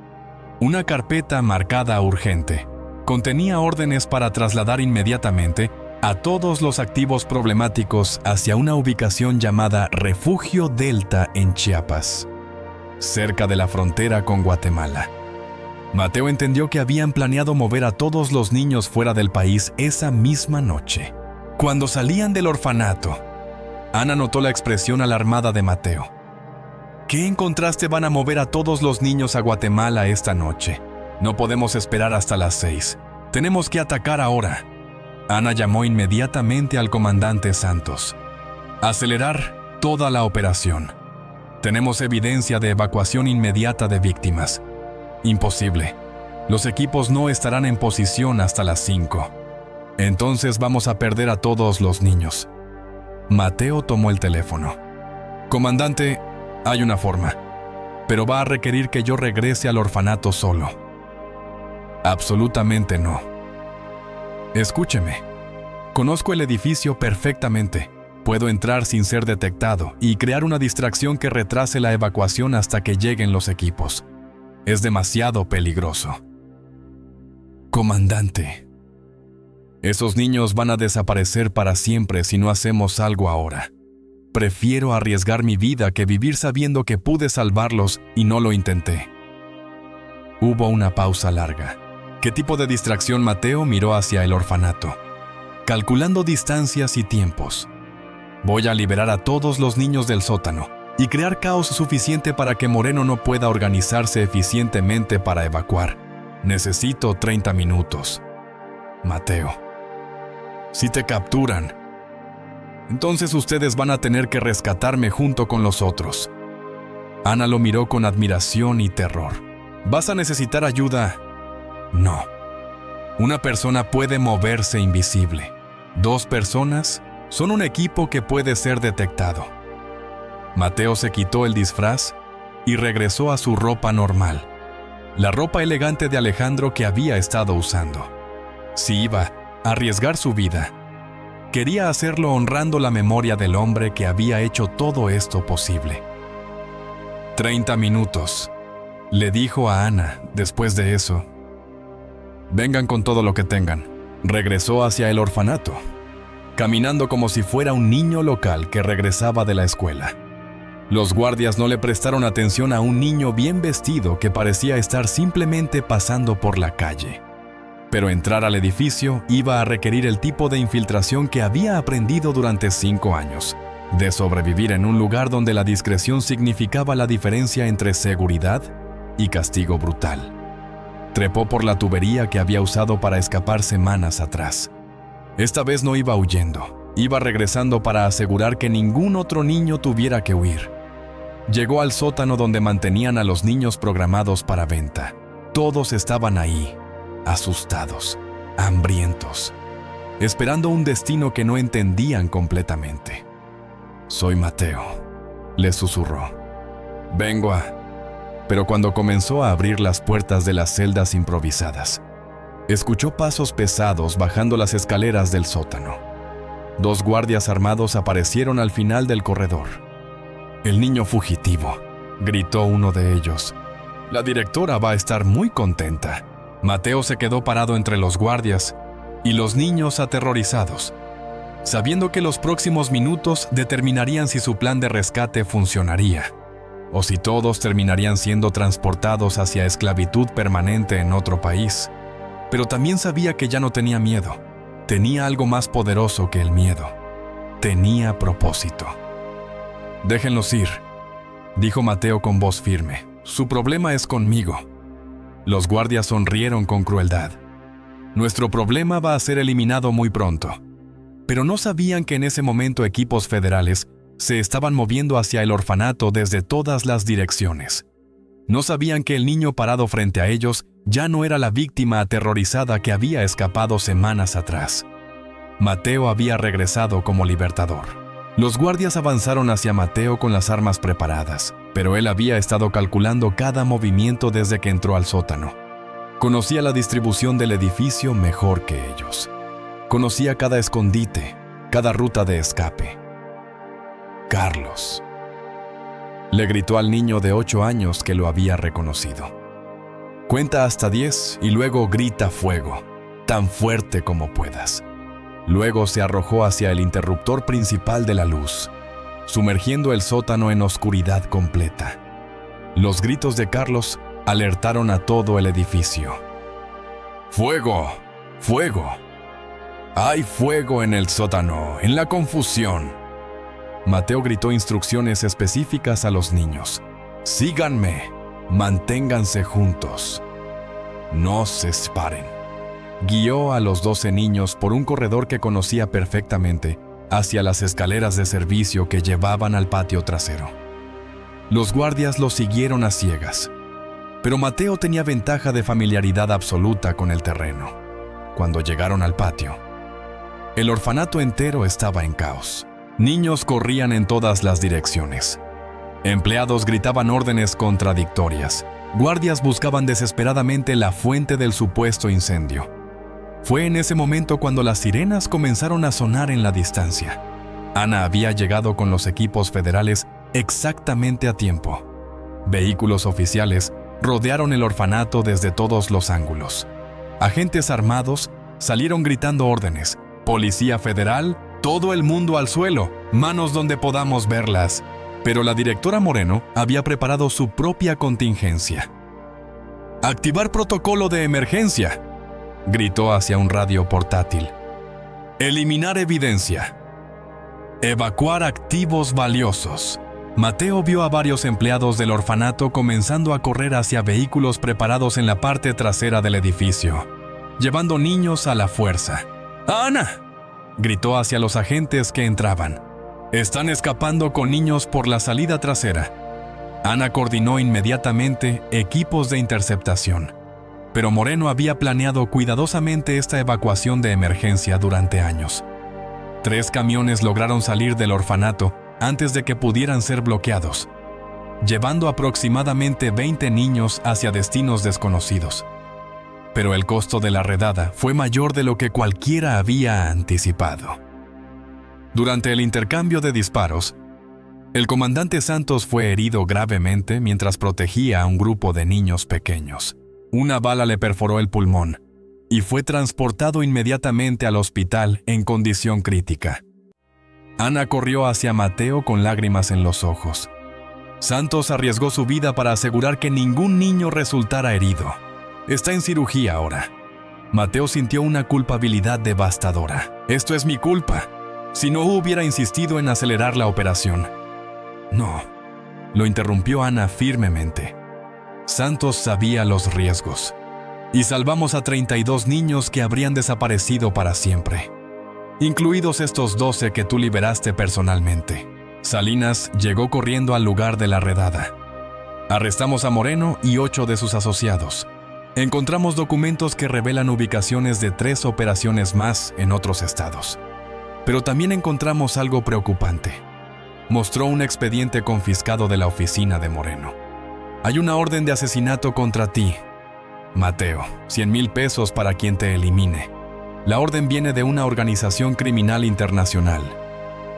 Una carpeta marcada urgente contenía órdenes para trasladar inmediatamente a todos los activos problemáticos hacia una ubicación llamada Refugio Delta en Chiapas, cerca de la frontera con Guatemala. Mateo entendió que habían planeado mover a todos los niños fuera del país esa misma noche. Cuando salían del orfanato, Ana notó la expresión alarmada de Mateo. «¿Qué encontraste? Van a mover a todos los niños a Guatemala esta noche. No podemos esperar hasta las 6. Tenemos que atacar ahora». Ana llamó inmediatamente al comandante Santos. «Acelerar toda la operación. Tenemos evidencia de evacuación inmediata de víctimas». «Imposible. Los equipos no estarán en posición hasta las 5. Entonces vamos a perder a todos los niños». Mateo tomó el teléfono. «Comandante, hay una forma, pero va a requerir que yo regrese al orfanato solo». «Absolutamente no. Escúcheme. Conozco el edificio perfectamente. Puedo entrar sin ser detectado y crear una distracción que retrase la evacuación hasta que lleguen los equipos. Es demasiado peligroso». «Comandante, esos niños van a desaparecer para siempre si no hacemos algo ahora. Prefiero arriesgar mi vida que vivir sabiendo que pude salvarlos y no lo intenté». Hubo una pausa larga. ¿Qué tipo de distracción? Mateo miró hacia el orfanato, calculando distancias y tiempos. «Voy a liberar a todos los niños del sótano y crear caos suficiente para que Moreno no pueda organizarse eficientemente para evacuar. Necesito 30 minutos. Mateo, si te capturan, entonces ustedes van a tener que rescatarme junto con los otros». Ana lo miró con admiración y terror. «¿Vas a necesitar ayuda?» «No. Una persona puede moverse invisible. 2 personas son un equipo que puede ser detectado». Mateo se quitó el disfraz y regresó a su ropa normal, la ropa elegante de Alejandro que había estado usando. Si iba a arriesgar su vida, quería hacerlo honrando la memoria del hombre que había hecho todo esto posible. 30 minutos, le dijo a Ana después de eso. «Vengan con todo lo que tengan». Regresó hacia el orfanato, caminando como si fuera un niño local que regresaba de la escuela. Los guardias no le prestaron atención a un niño bien vestido que parecía estar simplemente pasando por la calle. Pero entrar al edificio iba a requerir el tipo de infiltración que había aprendido durante 5 años, de sobrevivir en un lugar donde la discreción significaba la diferencia entre seguridad y castigo brutal. Trepó por la tubería que había usado para escapar semanas atrás. Esta vez no iba huyendo. Iba regresando para asegurar que ningún otro niño tuviera que huir. Llegó al sótano donde mantenían a los niños programados para venta. Todos estaban ahí, asustados, hambrientos, esperando un destino que no entendían completamente. «Soy Mateo», les susurró. «Vengo a...» Pero cuando comenzó a abrir las puertas de las celdas improvisadas, escuchó pasos pesados bajando las escaleras del sótano. 2 guardias armados aparecieron al final del corredor. «El niño fugitivo», gritó uno de ellos. «La directora va a estar muy contenta». Mateo se quedó parado entre los guardias y los niños aterrorizados, sabiendo que los próximos minutos determinarían si su plan de rescate funcionaría, o si todos terminarían siendo transportados hacia esclavitud permanente en otro país. Pero también sabía que ya no tenía miedo. Tenía algo más poderoso que el miedo. Tenía propósito. «Déjenlos ir», dijo Mateo con voz firme. «Su problema es conmigo». Los guardias sonrieron con crueldad. «Nuestro problema va a ser eliminado muy pronto». Pero no sabían que en ese momento equipos federales se estaban moviendo hacia el orfanato desde todas las direcciones. No sabían que el niño parado frente a ellos ya no era la víctima aterrorizada que había escapado semanas atrás. Mateo había regresado como libertador. Los guardias avanzaron hacia Mateo con las armas preparadas, pero él había estado calculando cada movimiento desde que entró al sótano. Conocía la distribución del edificio mejor que ellos. Conocía cada escondite, cada ruta de escape. «Carlos», le gritó al niño de 8 años que lo había reconocido. «Cuenta hasta 10 y luego grita fuego, tan fuerte como puedas». Luego se arrojó hacia el interruptor principal de la luz, sumergiendo el sótano en oscuridad completa. Los gritos de Carlos alertaron a todo el edificio. «¡Fuego! ¡Fuego! ¡Hay fuego en el sótano, en la confusión!» Mateo gritó instrucciones específicas a los niños. «Síganme, manténganse juntos, no se separen». Guió a los 12 niños por un corredor que conocía perfectamente hacia las escaleras de servicio que llevaban al patio trasero. Los guardias los siguieron a ciegas, pero Mateo tenía ventaja de familiaridad absoluta con el terreno. Cuando llegaron al patio, el orfanato entero estaba en caos. Niños corrían en todas las direcciones. Empleados gritaban órdenes contradictorias. Guardias buscaban desesperadamente la fuente del supuesto incendio. Fue en ese momento cuando las sirenas comenzaron a sonar en la distancia. Ana había llegado con los equipos federales exactamente a tiempo. Vehículos oficiales rodearon el orfanato desde todos los ángulos. Agentes armados salieron gritando órdenes. «Policía federal, todo el mundo al suelo, manos donde podamos verlas». Pero la directora Moreno había preparado su propia contingencia. «Activar protocolo de emergencia», gritó hacia un radio portátil. «Eliminar evidencia. Evacuar activos valiosos». Mateo vio a varios empleados del orfanato comenzando a correr hacia vehículos preparados en la parte trasera del edificio, llevando niños a la fuerza. «¡Ana!», gritó hacia los agentes que entraban. «Están escapando con niños por la salida trasera». Ana coordinó inmediatamente equipos de interceptación, pero Moreno había planeado cuidadosamente esta evacuación de emergencia durante años. 3 camiones lograron salir del orfanato antes de que pudieran ser bloqueados, llevando aproximadamente 20 niños hacia destinos desconocidos. Pero el costo de la redada fue mayor de lo que cualquiera había anticipado. Durante el intercambio de disparos, el comandante Santos fue herido gravemente mientras protegía a un grupo de niños pequeños. Una bala le perforó el pulmón y fue transportado inmediatamente al hospital en condición crítica. Ana corrió hacia Mateo con lágrimas en los ojos. Santos arriesgó su vida para asegurar que ningún niño resultara herido. Está en cirugía ahora. Mateo sintió una culpabilidad devastadora. «Esto es mi culpa. Si no hubiera insistido en acelerar la operación». «No», lo interrumpió Ana firmemente. «Santos sabía los riesgos. Y salvamos a 32 niños que habrían desaparecido para siempre. incluidos estos 12 que tú liberaste personalmente. Salinas llegó corriendo al lugar de la redada. Arrestamos a Moreno y 8 de sus asociados. Encontramos documentos que revelan ubicaciones de 3 operaciones más en otros estados. Pero también encontramos algo preocupante. Mostró un expediente confiscado de la oficina de Moreno. Hay una orden de asesinato contra ti, Mateo, 100,000 pesos para quien te elimine. La orden viene de una organización criminal internacional.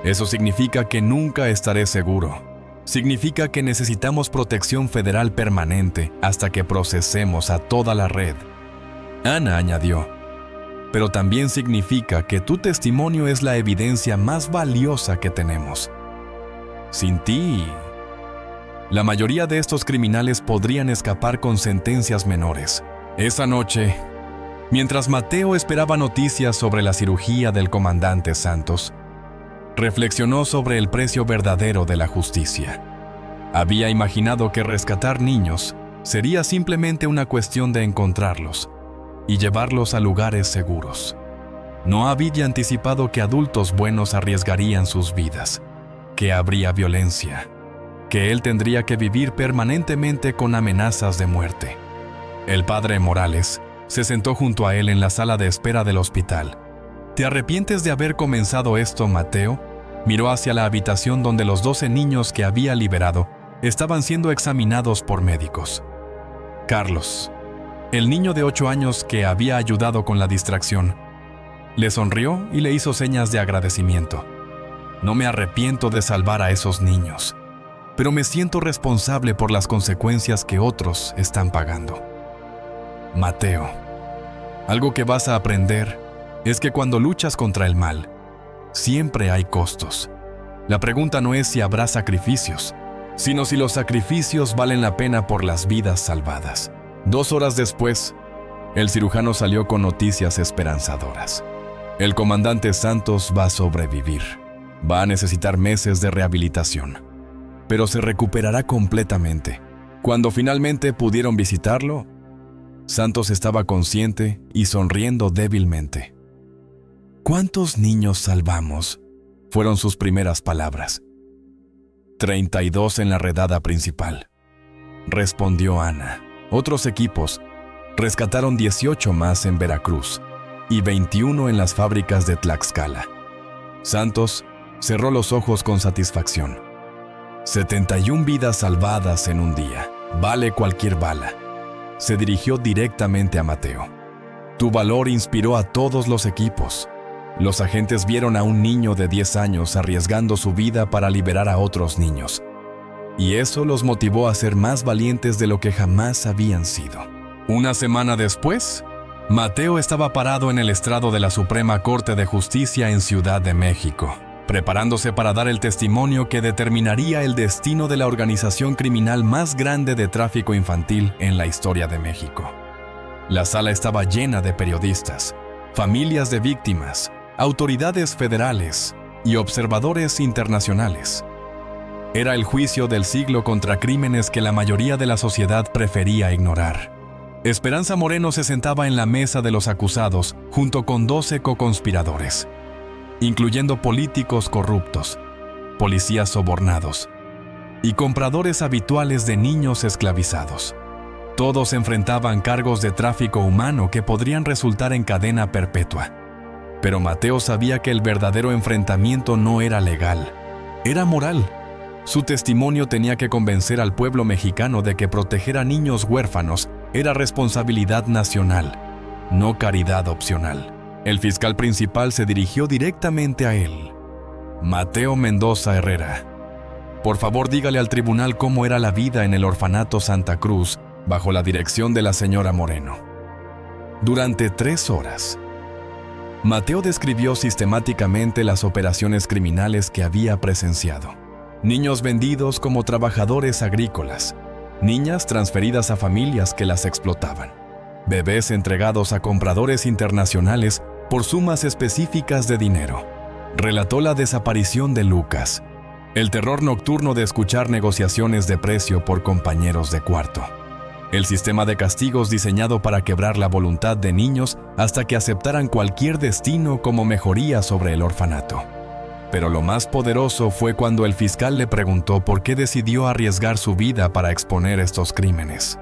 Eso significa que nunca estaré seguro. Significa que necesitamos protección federal permanente hasta que procesemos a toda la red. Ana añadió, pero también significa que tu testimonio es la evidencia más valiosa que tenemos. Sin ti, la mayoría de estos criminales podrían escapar con sentencias menores. Esa noche, mientras Mateo esperaba noticias sobre la cirugía del comandante Santos, reflexionó sobre el precio verdadero de la justicia. Había imaginado que rescatar niños sería simplemente una cuestión de encontrarlos y llevarlos a lugares seguros. No había anticipado que adultos buenos arriesgarían sus vidas, que habría violencia, que él tendría que vivir permanentemente con amenazas de muerte. El padre Morales se sentó junto a él en la sala de espera del hospital. ¿Te arrepientes de haber comenzado esto, Mateo? Miró hacia la habitación donde los 12 niños que había liberado estaban siendo examinados por médicos. Carlos, el niño de 8 años que había ayudado con la distracción, le sonrió y le hizo señas de agradecimiento. No me arrepiento de salvar a esos niños, pero me siento responsable por las consecuencias que otros están pagando. Mateo, algo que vas a aprender es que cuando luchas contra el mal, siempre hay costos. La pregunta no es si habrá sacrificios, sino si los sacrificios valen la pena por las vidas salvadas. 2 horas después, el cirujano salió con noticias esperanzadoras. El comandante Santos va a sobrevivir. Va a necesitar meses de rehabilitación, pero se recuperará completamente. Cuando finalmente pudieron visitarlo, Santos estaba consciente y sonriendo débilmente. ¿Cuántos niños salvamos?, fueron sus primeras palabras. 32 en la redada principal, respondió Ana. Otros equipos rescataron 18 más en Veracruz y 21 en las fábricas de Tlaxcala. Santos cerró los ojos con satisfacción. 71 vidas salvadas en un día. Vale cualquier bala. Se dirigió directamente a Mateo. Tu valor inspiró a todos los equipos. Los agentes vieron a un niño de 10 años arriesgando su vida para liberar a otros niños. Y eso los motivó a ser más valientes de lo que jamás habían sido. Una semana después, Mateo estaba parado en el estrado de la Suprema Corte de Justicia en Ciudad de México, preparándose para dar el testimonio que determinaría el destino de la organización criminal más grande de tráfico infantil en la historia de México. La sala estaba llena de periodistas, familias de víctimas, autoridades federales y observadores internacionales. Era el juicio del siglo contra crímenes que la mayoría de la sociedad prefería ignorar. Esperanza Moreno se sentaba en la mesa de los acusados junto con 12 coconspiradores, incluyendo políticos corruptos, policías sobornados y compradores habituales de niños esclavizados. Todos enfrentaban cargos de tráfico humano que podrían resultar en cadena perpetua. Pero Mateo sabía que el verdadero enfrentamiento no era legal, era moral. Su testimonio tenía que convencer al pueblo mexicano de que proteger a niños huérfanos era responsabilidad nacional, no caridad opcional. El fiscal principal se dirigió directamente a él. Mateo Mendoza Herrera, por favor dígale al tribunal cómo era la vida en el orfanato Santa Cruz bajo la dirección de la señora Moreno. Durante 3 horas, Mateo describió sistemáticamente las operaciones criminales que había presenciado. Niños vendidos como trabajadores agrícolas, niñas transferidas a familias que las explotaban, bebés entregados a compradores internacionales por sumas específicas de dinero. Relató la desaparición de Lucas, el terror nocturno de escuchar negociaciones de precio por compañeros de cuarto. El sistema de castigos diseñado para quebrar la voluntad de niños hasta que aceptaran cualquier destino como mejoría sobre el orfanato. Pero lo más poderoso fue cuando el fiscal le preguntó por qué decidió arriesgar su vida para exponer estos crímenes.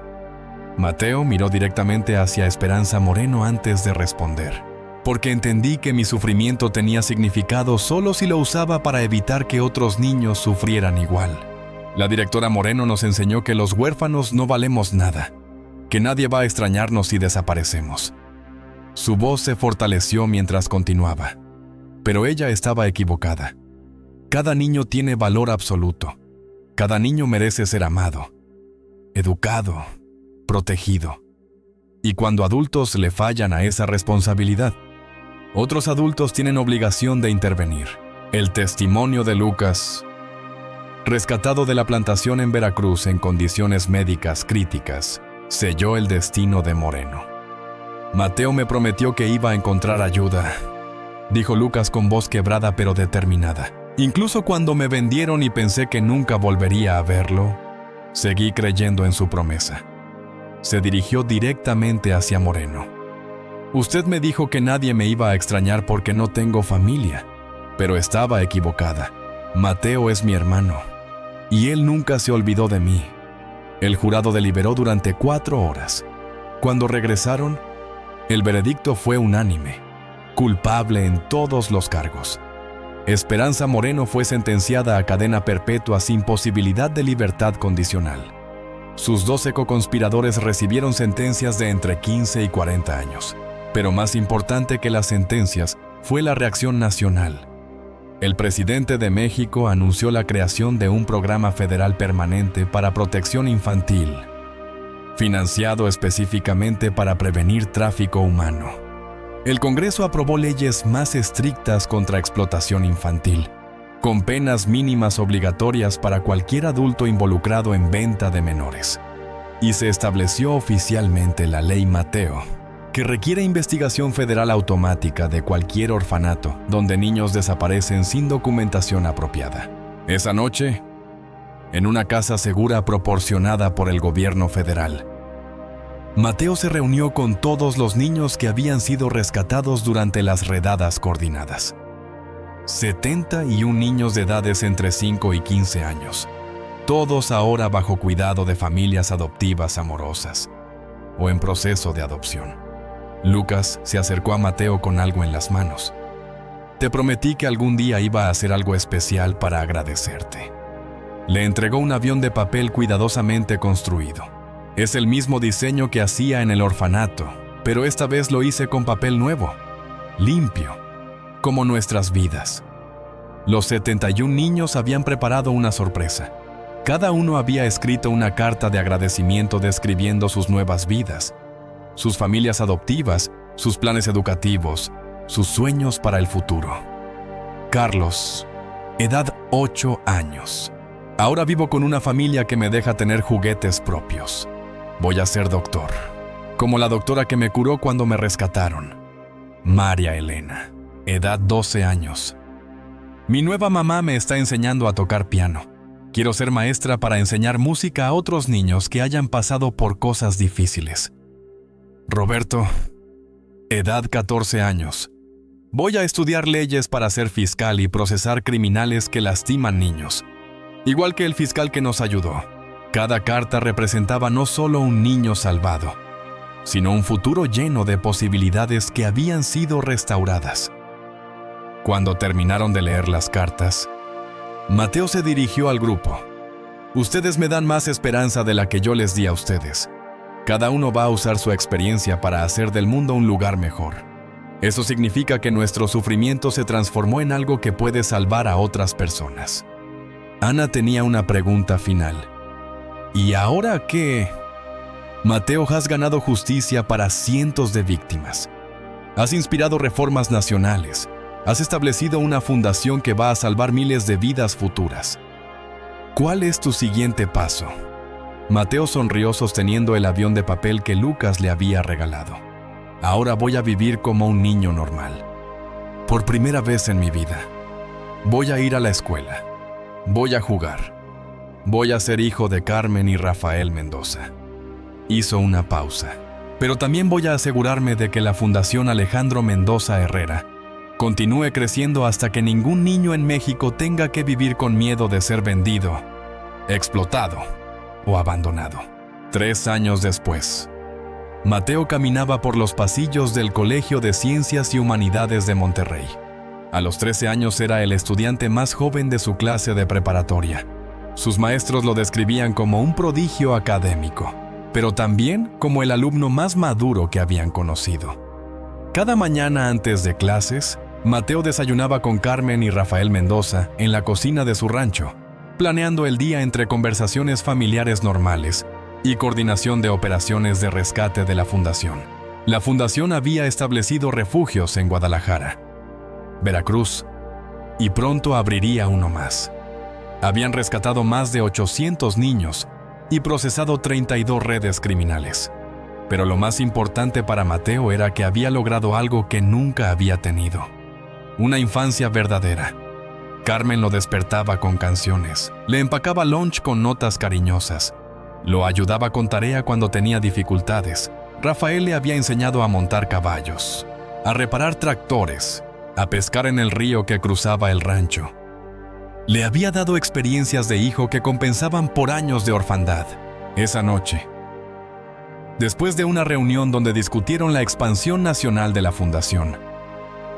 Mateo miró directamente hacia Esperanza Moreno antes de responder. Porque entendí que mi sufrimiento tenía significado solo si lo usaba para evitar que otros niños sufrieran igual. La directora Moreno nos enseñó que los huérfanos no valemos nada, que nadie va a extrañarnos si desaparecemos. Su voz se fortaleció mientras continuaba, pero ella estaba equivocada. Cada niño tiene valor absoluto. Cada niño merece ser amado, educado, protegido. Y cuando adultos le fallan a esa responsabilidad, otros adultos tienen obligación de intervenir. El testimonio de Lucas, rescatado de la plantación en Veracruz en condiciones médicas críticas, selló el destino de Moreno. Mateo me prometió que iba a encontrar ayuda, dijo Lucas con voz quebrada pero determinada. Incluso cuando me vendieron y pensé que nunca volvería a verlo, seguí creyendo en su promesa. Se dirigió directamente hacia Moreno. Usted me dijo que nadie me iba a extrañar porque no tengo familia, pero estaba equivocada. Mateo es mi hermano, y él nunca se olvidó de mí. El jurado deliberó durante 4 horas. Cuando regresaron, el veredicto fue unánime, culpable en todos los cargos. Esperanza Moreno fue sentenciada a cadena perpetua sin posibilidad de libertad condicional. Sus 12 coconspiradores recibieron sentencias de entre 15 y 40 años. Pero más importante que las sentencias fue la reacción nacional. El presidente de México anunció la creación de un programa federal permanente para protección infantil, financiado específicamente para prevenir tráfico humano. El Congreso aprobó leyes más estrictas contra explotación infantil, con penas mínimas obligatorias para cualquier adulto involucrado en venta de menores. Y se estableció oficialmente la Ley Mateo, que requiere investigación federal automática de cualquier orfanato donde niños desaparecen sin documentación apropiada. Esa noche, en una casa segura proporcionada por el gobierno federal, Mateo se reunió con todos los niños que habían sido rescatados durante las redadas coordinadas. 71 niños de edades entre 5 y 15 años, todos ahora bajo cuidado de familias adoptivas amorosas o en proceso de adopción. Lucas se acercó a Mateo con algo en las manos. Te prometí que algún día iba a hacer algo especial para agradecerte. Le entregó un avión de papel cuidadosamente construido. Es el mismo diseño que hacía en el orfanato, pero esta vez lo hice con papel nuevo, limpio, como nuestras vidas. Los 71 niños habían preparado una sorpresa. Cada uno había escrito una carta de agradecimiento describiendo sus nuevas vidas, sus familias adoptivas, sus planes educativos, sus sueños para el futuro. Carlos, edad 8 años. Ahora vivo con una familia que me deja tener juguetes propios. Voy a ser doctor, como la doctora que me curó cuando me rescataron. María Elena, edad 12 años. Mi nueva mamá me está enseñando a tocar piano. Quiero ser maestra para enseñar música a otros niños que hayan pasado por cosas difíciles. Roberto, edad 14 años. Voy a estudiar leyes para ser fiscal y procesar criminales que lastiman niños. Igual que el fiscal que nos ayudó. Cada carta representaba no solo un niño salvado, sino un futuro lleno de posibilidades que habían sido restauradas. Cuando terminaron de leer las cartas, Mateo se dirigió al grupo. Ustedes me dan más esperanza de la que yo les di a ustedes. Cada uno va a usar su experiencia para hacer del mundo un lugar mejor. Eso significa que nuestro sufrimiento se transformó en algo que puede salvar a otras personas. Ana tenía una pregunta final. ¿Y ahora qué? Mateo, has ganado justicia para cientos de víctimas. Has inspirado reformas nacionales. Has establecido una fundación que va a salvar miles de vidas futuras. ¿Cuál es tu siguiente paso? Mateo sonrió sosteniendo el avión de papel que Lucas le había regalado. Ahora voy a vivir como un niño normal. Por primera vez en mi vida. Voy a ir a la escuela. Voy a jugar. Voy a ser hijo de Carmen y Rafael Mendoza. Hizo una pausa. Pero también voy a asegurarme de que la Fundación Alejandro Mendoza Herrera continúe creciendo hasta que ningún niño en México tenga que vivir con miedo de ser vendido, explotado o abandonado. 3 años después, Mateo caminaba por los pasillos del Colegio de Ciencias y Humanidades de Monterrey. A los 13 años era el estudiante más joven de su clase de preparatoria. Sus maestros lo describían como un prodigio académico, pero también como el alumno más maduro que habían conocido. Cada mañana antes de clases, Mateo desayunaba con Carmen y Rafael Mendoza en la cocina de su rancho, planeando el día entre conversaciones familiares normales y coordinación de operaciones de rescate de la fundación. La fundación había establecido refugios en Guadalajara, Veracruz, y pronto abriría uno más. Habían rescatado más de 800 niños y procesado 32 redes criminales. Pero lo más importante para Mateo era que había logrado algo que nunca había tenido: una infancia verdadera. Carmen lo despertaba con canciones, le empacaba lunch con notas cariñosas, lo ayudaba con tarea cuando tenía dificultades. Rafael le había enseñado a montar caballos, a reparar tractores, a pescar en el río que cruzaba el rancho. Le había dado experiencias de hijo que compensaban por años de orfandad. Esa noche, después de una reunión donde discutieron la expansión nacional de la fundación,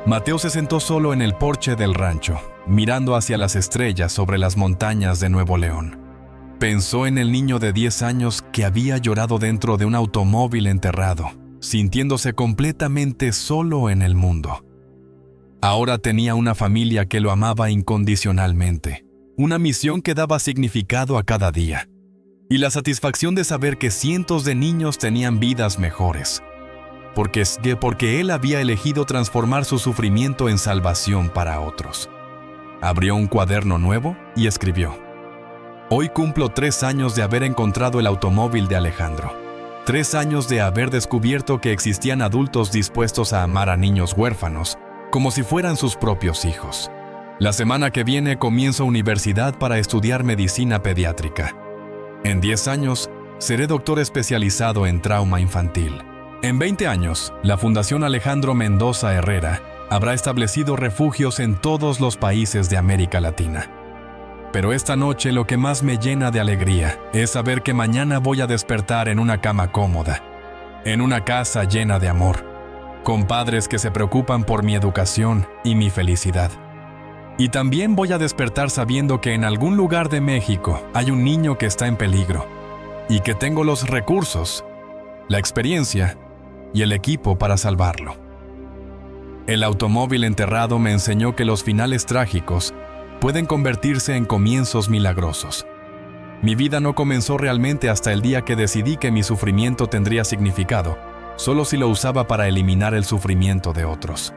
Mateo se sentó solo en el porche del rancho, mirando hacia las estrellas sobre las montañas de Nuevo León. Pensó en el niño de 10 años que había llorado dentro de un automóvil enterrado, sintiéndose completamente solo en el mundo. Ahora tenía una familia que lo amaba incondicionalmente, una misión que daba significado a cada día, y la satisfacción de saber que cientos de niños tenían vidas mejores, porque él había elegido transformar su sufrimiento en salvación para otros. Abrió un cuaderno nuevo y escribió: Hoy cumplo 3 años de haber encontrado el automóvil de Alejandro. 3 años de haber descubierto que existían adultos dispuestos a amar a niños huérfanos como si fueran sus propios hijos. La semana que viene comienzo universidad para estudiar medicina pediátrica. En 10 años, seré doctor especializado en trauma infantil. En 20 años, la Fundación Alejandro Mendoza Herrera habrá establecido refugios en todos los países de América Latina. Pero esta noche lo que más me llena de alegría es saber que mañana voy a despertar en una cama cómoda, en una casa llena de amor, con padres que se preocupan por mi educación y mi felicidad. Y también voy a despertar sabiendo que en algún lugar de México hay un niño que está en peligro y que tengo los recursos, la experiencia y el equipo para salvarlo. El automóvil enterrado me enseñó que los finales trágicos pueden convertirse en comienzos milagrosos. Mi vida no comenzó realmente hasta el día que decidí que mi sufrimiento tendría significado, solo si lo usaba para eliminar el sufrimiento de otros.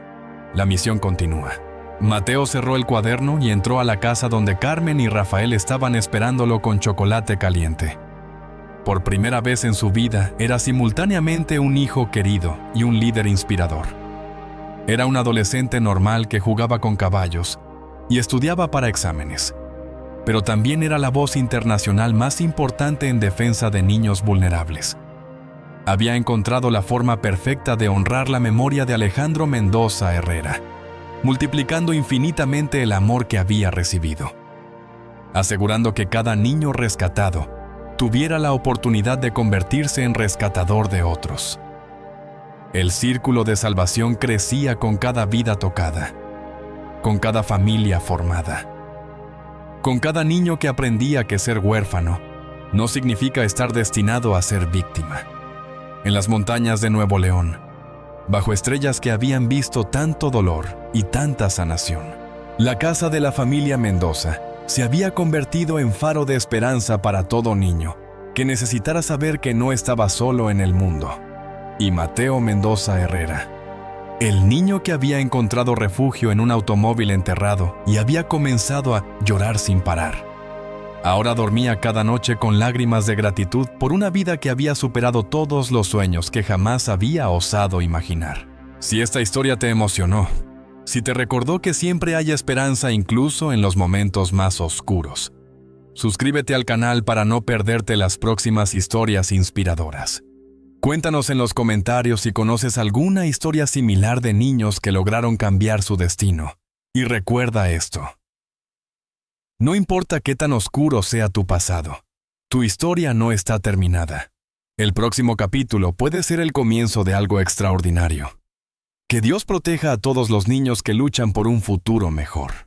La misión continúa. Mateo cerró el cuaderno y entró a la casa donde Carmen y Rafael estaban esperándolo con chocolate caliente. Por primera vez en su vida, era simultáneamente un hijo querido y un líder inspirador. Era un adolescente normal que jugaba con caballos y estudiaba para exámenes, pero también era la voz internacional más importante en defensa de niños vulnerables. Había encontrado la forma perfecta de honrar la memoria de Alejandro Mendoza Herrera, multiplicando infinitamente el amor que había recibido, asegurando que cada niño rescatado tuviera la oportunidad de convertirse en rescatador de otros. El círculo de salvación crecía con cada vida tocada, con cada familia formada, con cada niño que aprendía que ser huérfano no significa estar destinado a ser víctima. En las montañas de Nuevo León, bajo estrellas que habían visto tanto dolor y tanta sanación, la casa de la familia Mendoza se había convertido en faro de esperanza para todo niño que necesitara saber que no estaba solo en el mundo. Y Mateo Mendoza Herrera, el niño que había encontrado refugio en un automóvil enterrado y había comenzado a llorar sin parar, ahora dormía cada noche con lágrimas de gratitud por una vida que había superado todos los sueños que jamás había osado imaginar. Si esta historia te emocionó, si te recordó que siempre hay esperanza incluso en los momentos más oscuros, Suscríbete al canal para no perderte las próximas historias inspiradoras. Cuéntanos en los comentarios si conoces alguna historia similar de niños que lograron cambiar su destino. Y recuerda esto: no importa qué tan oscuro sea tu pasado, tu historia no está terminada. El próximo capítulo puede ser el comienzo de algo extraordinario. Que Dios proteja a todos los niños que luchan por un futuro mejor.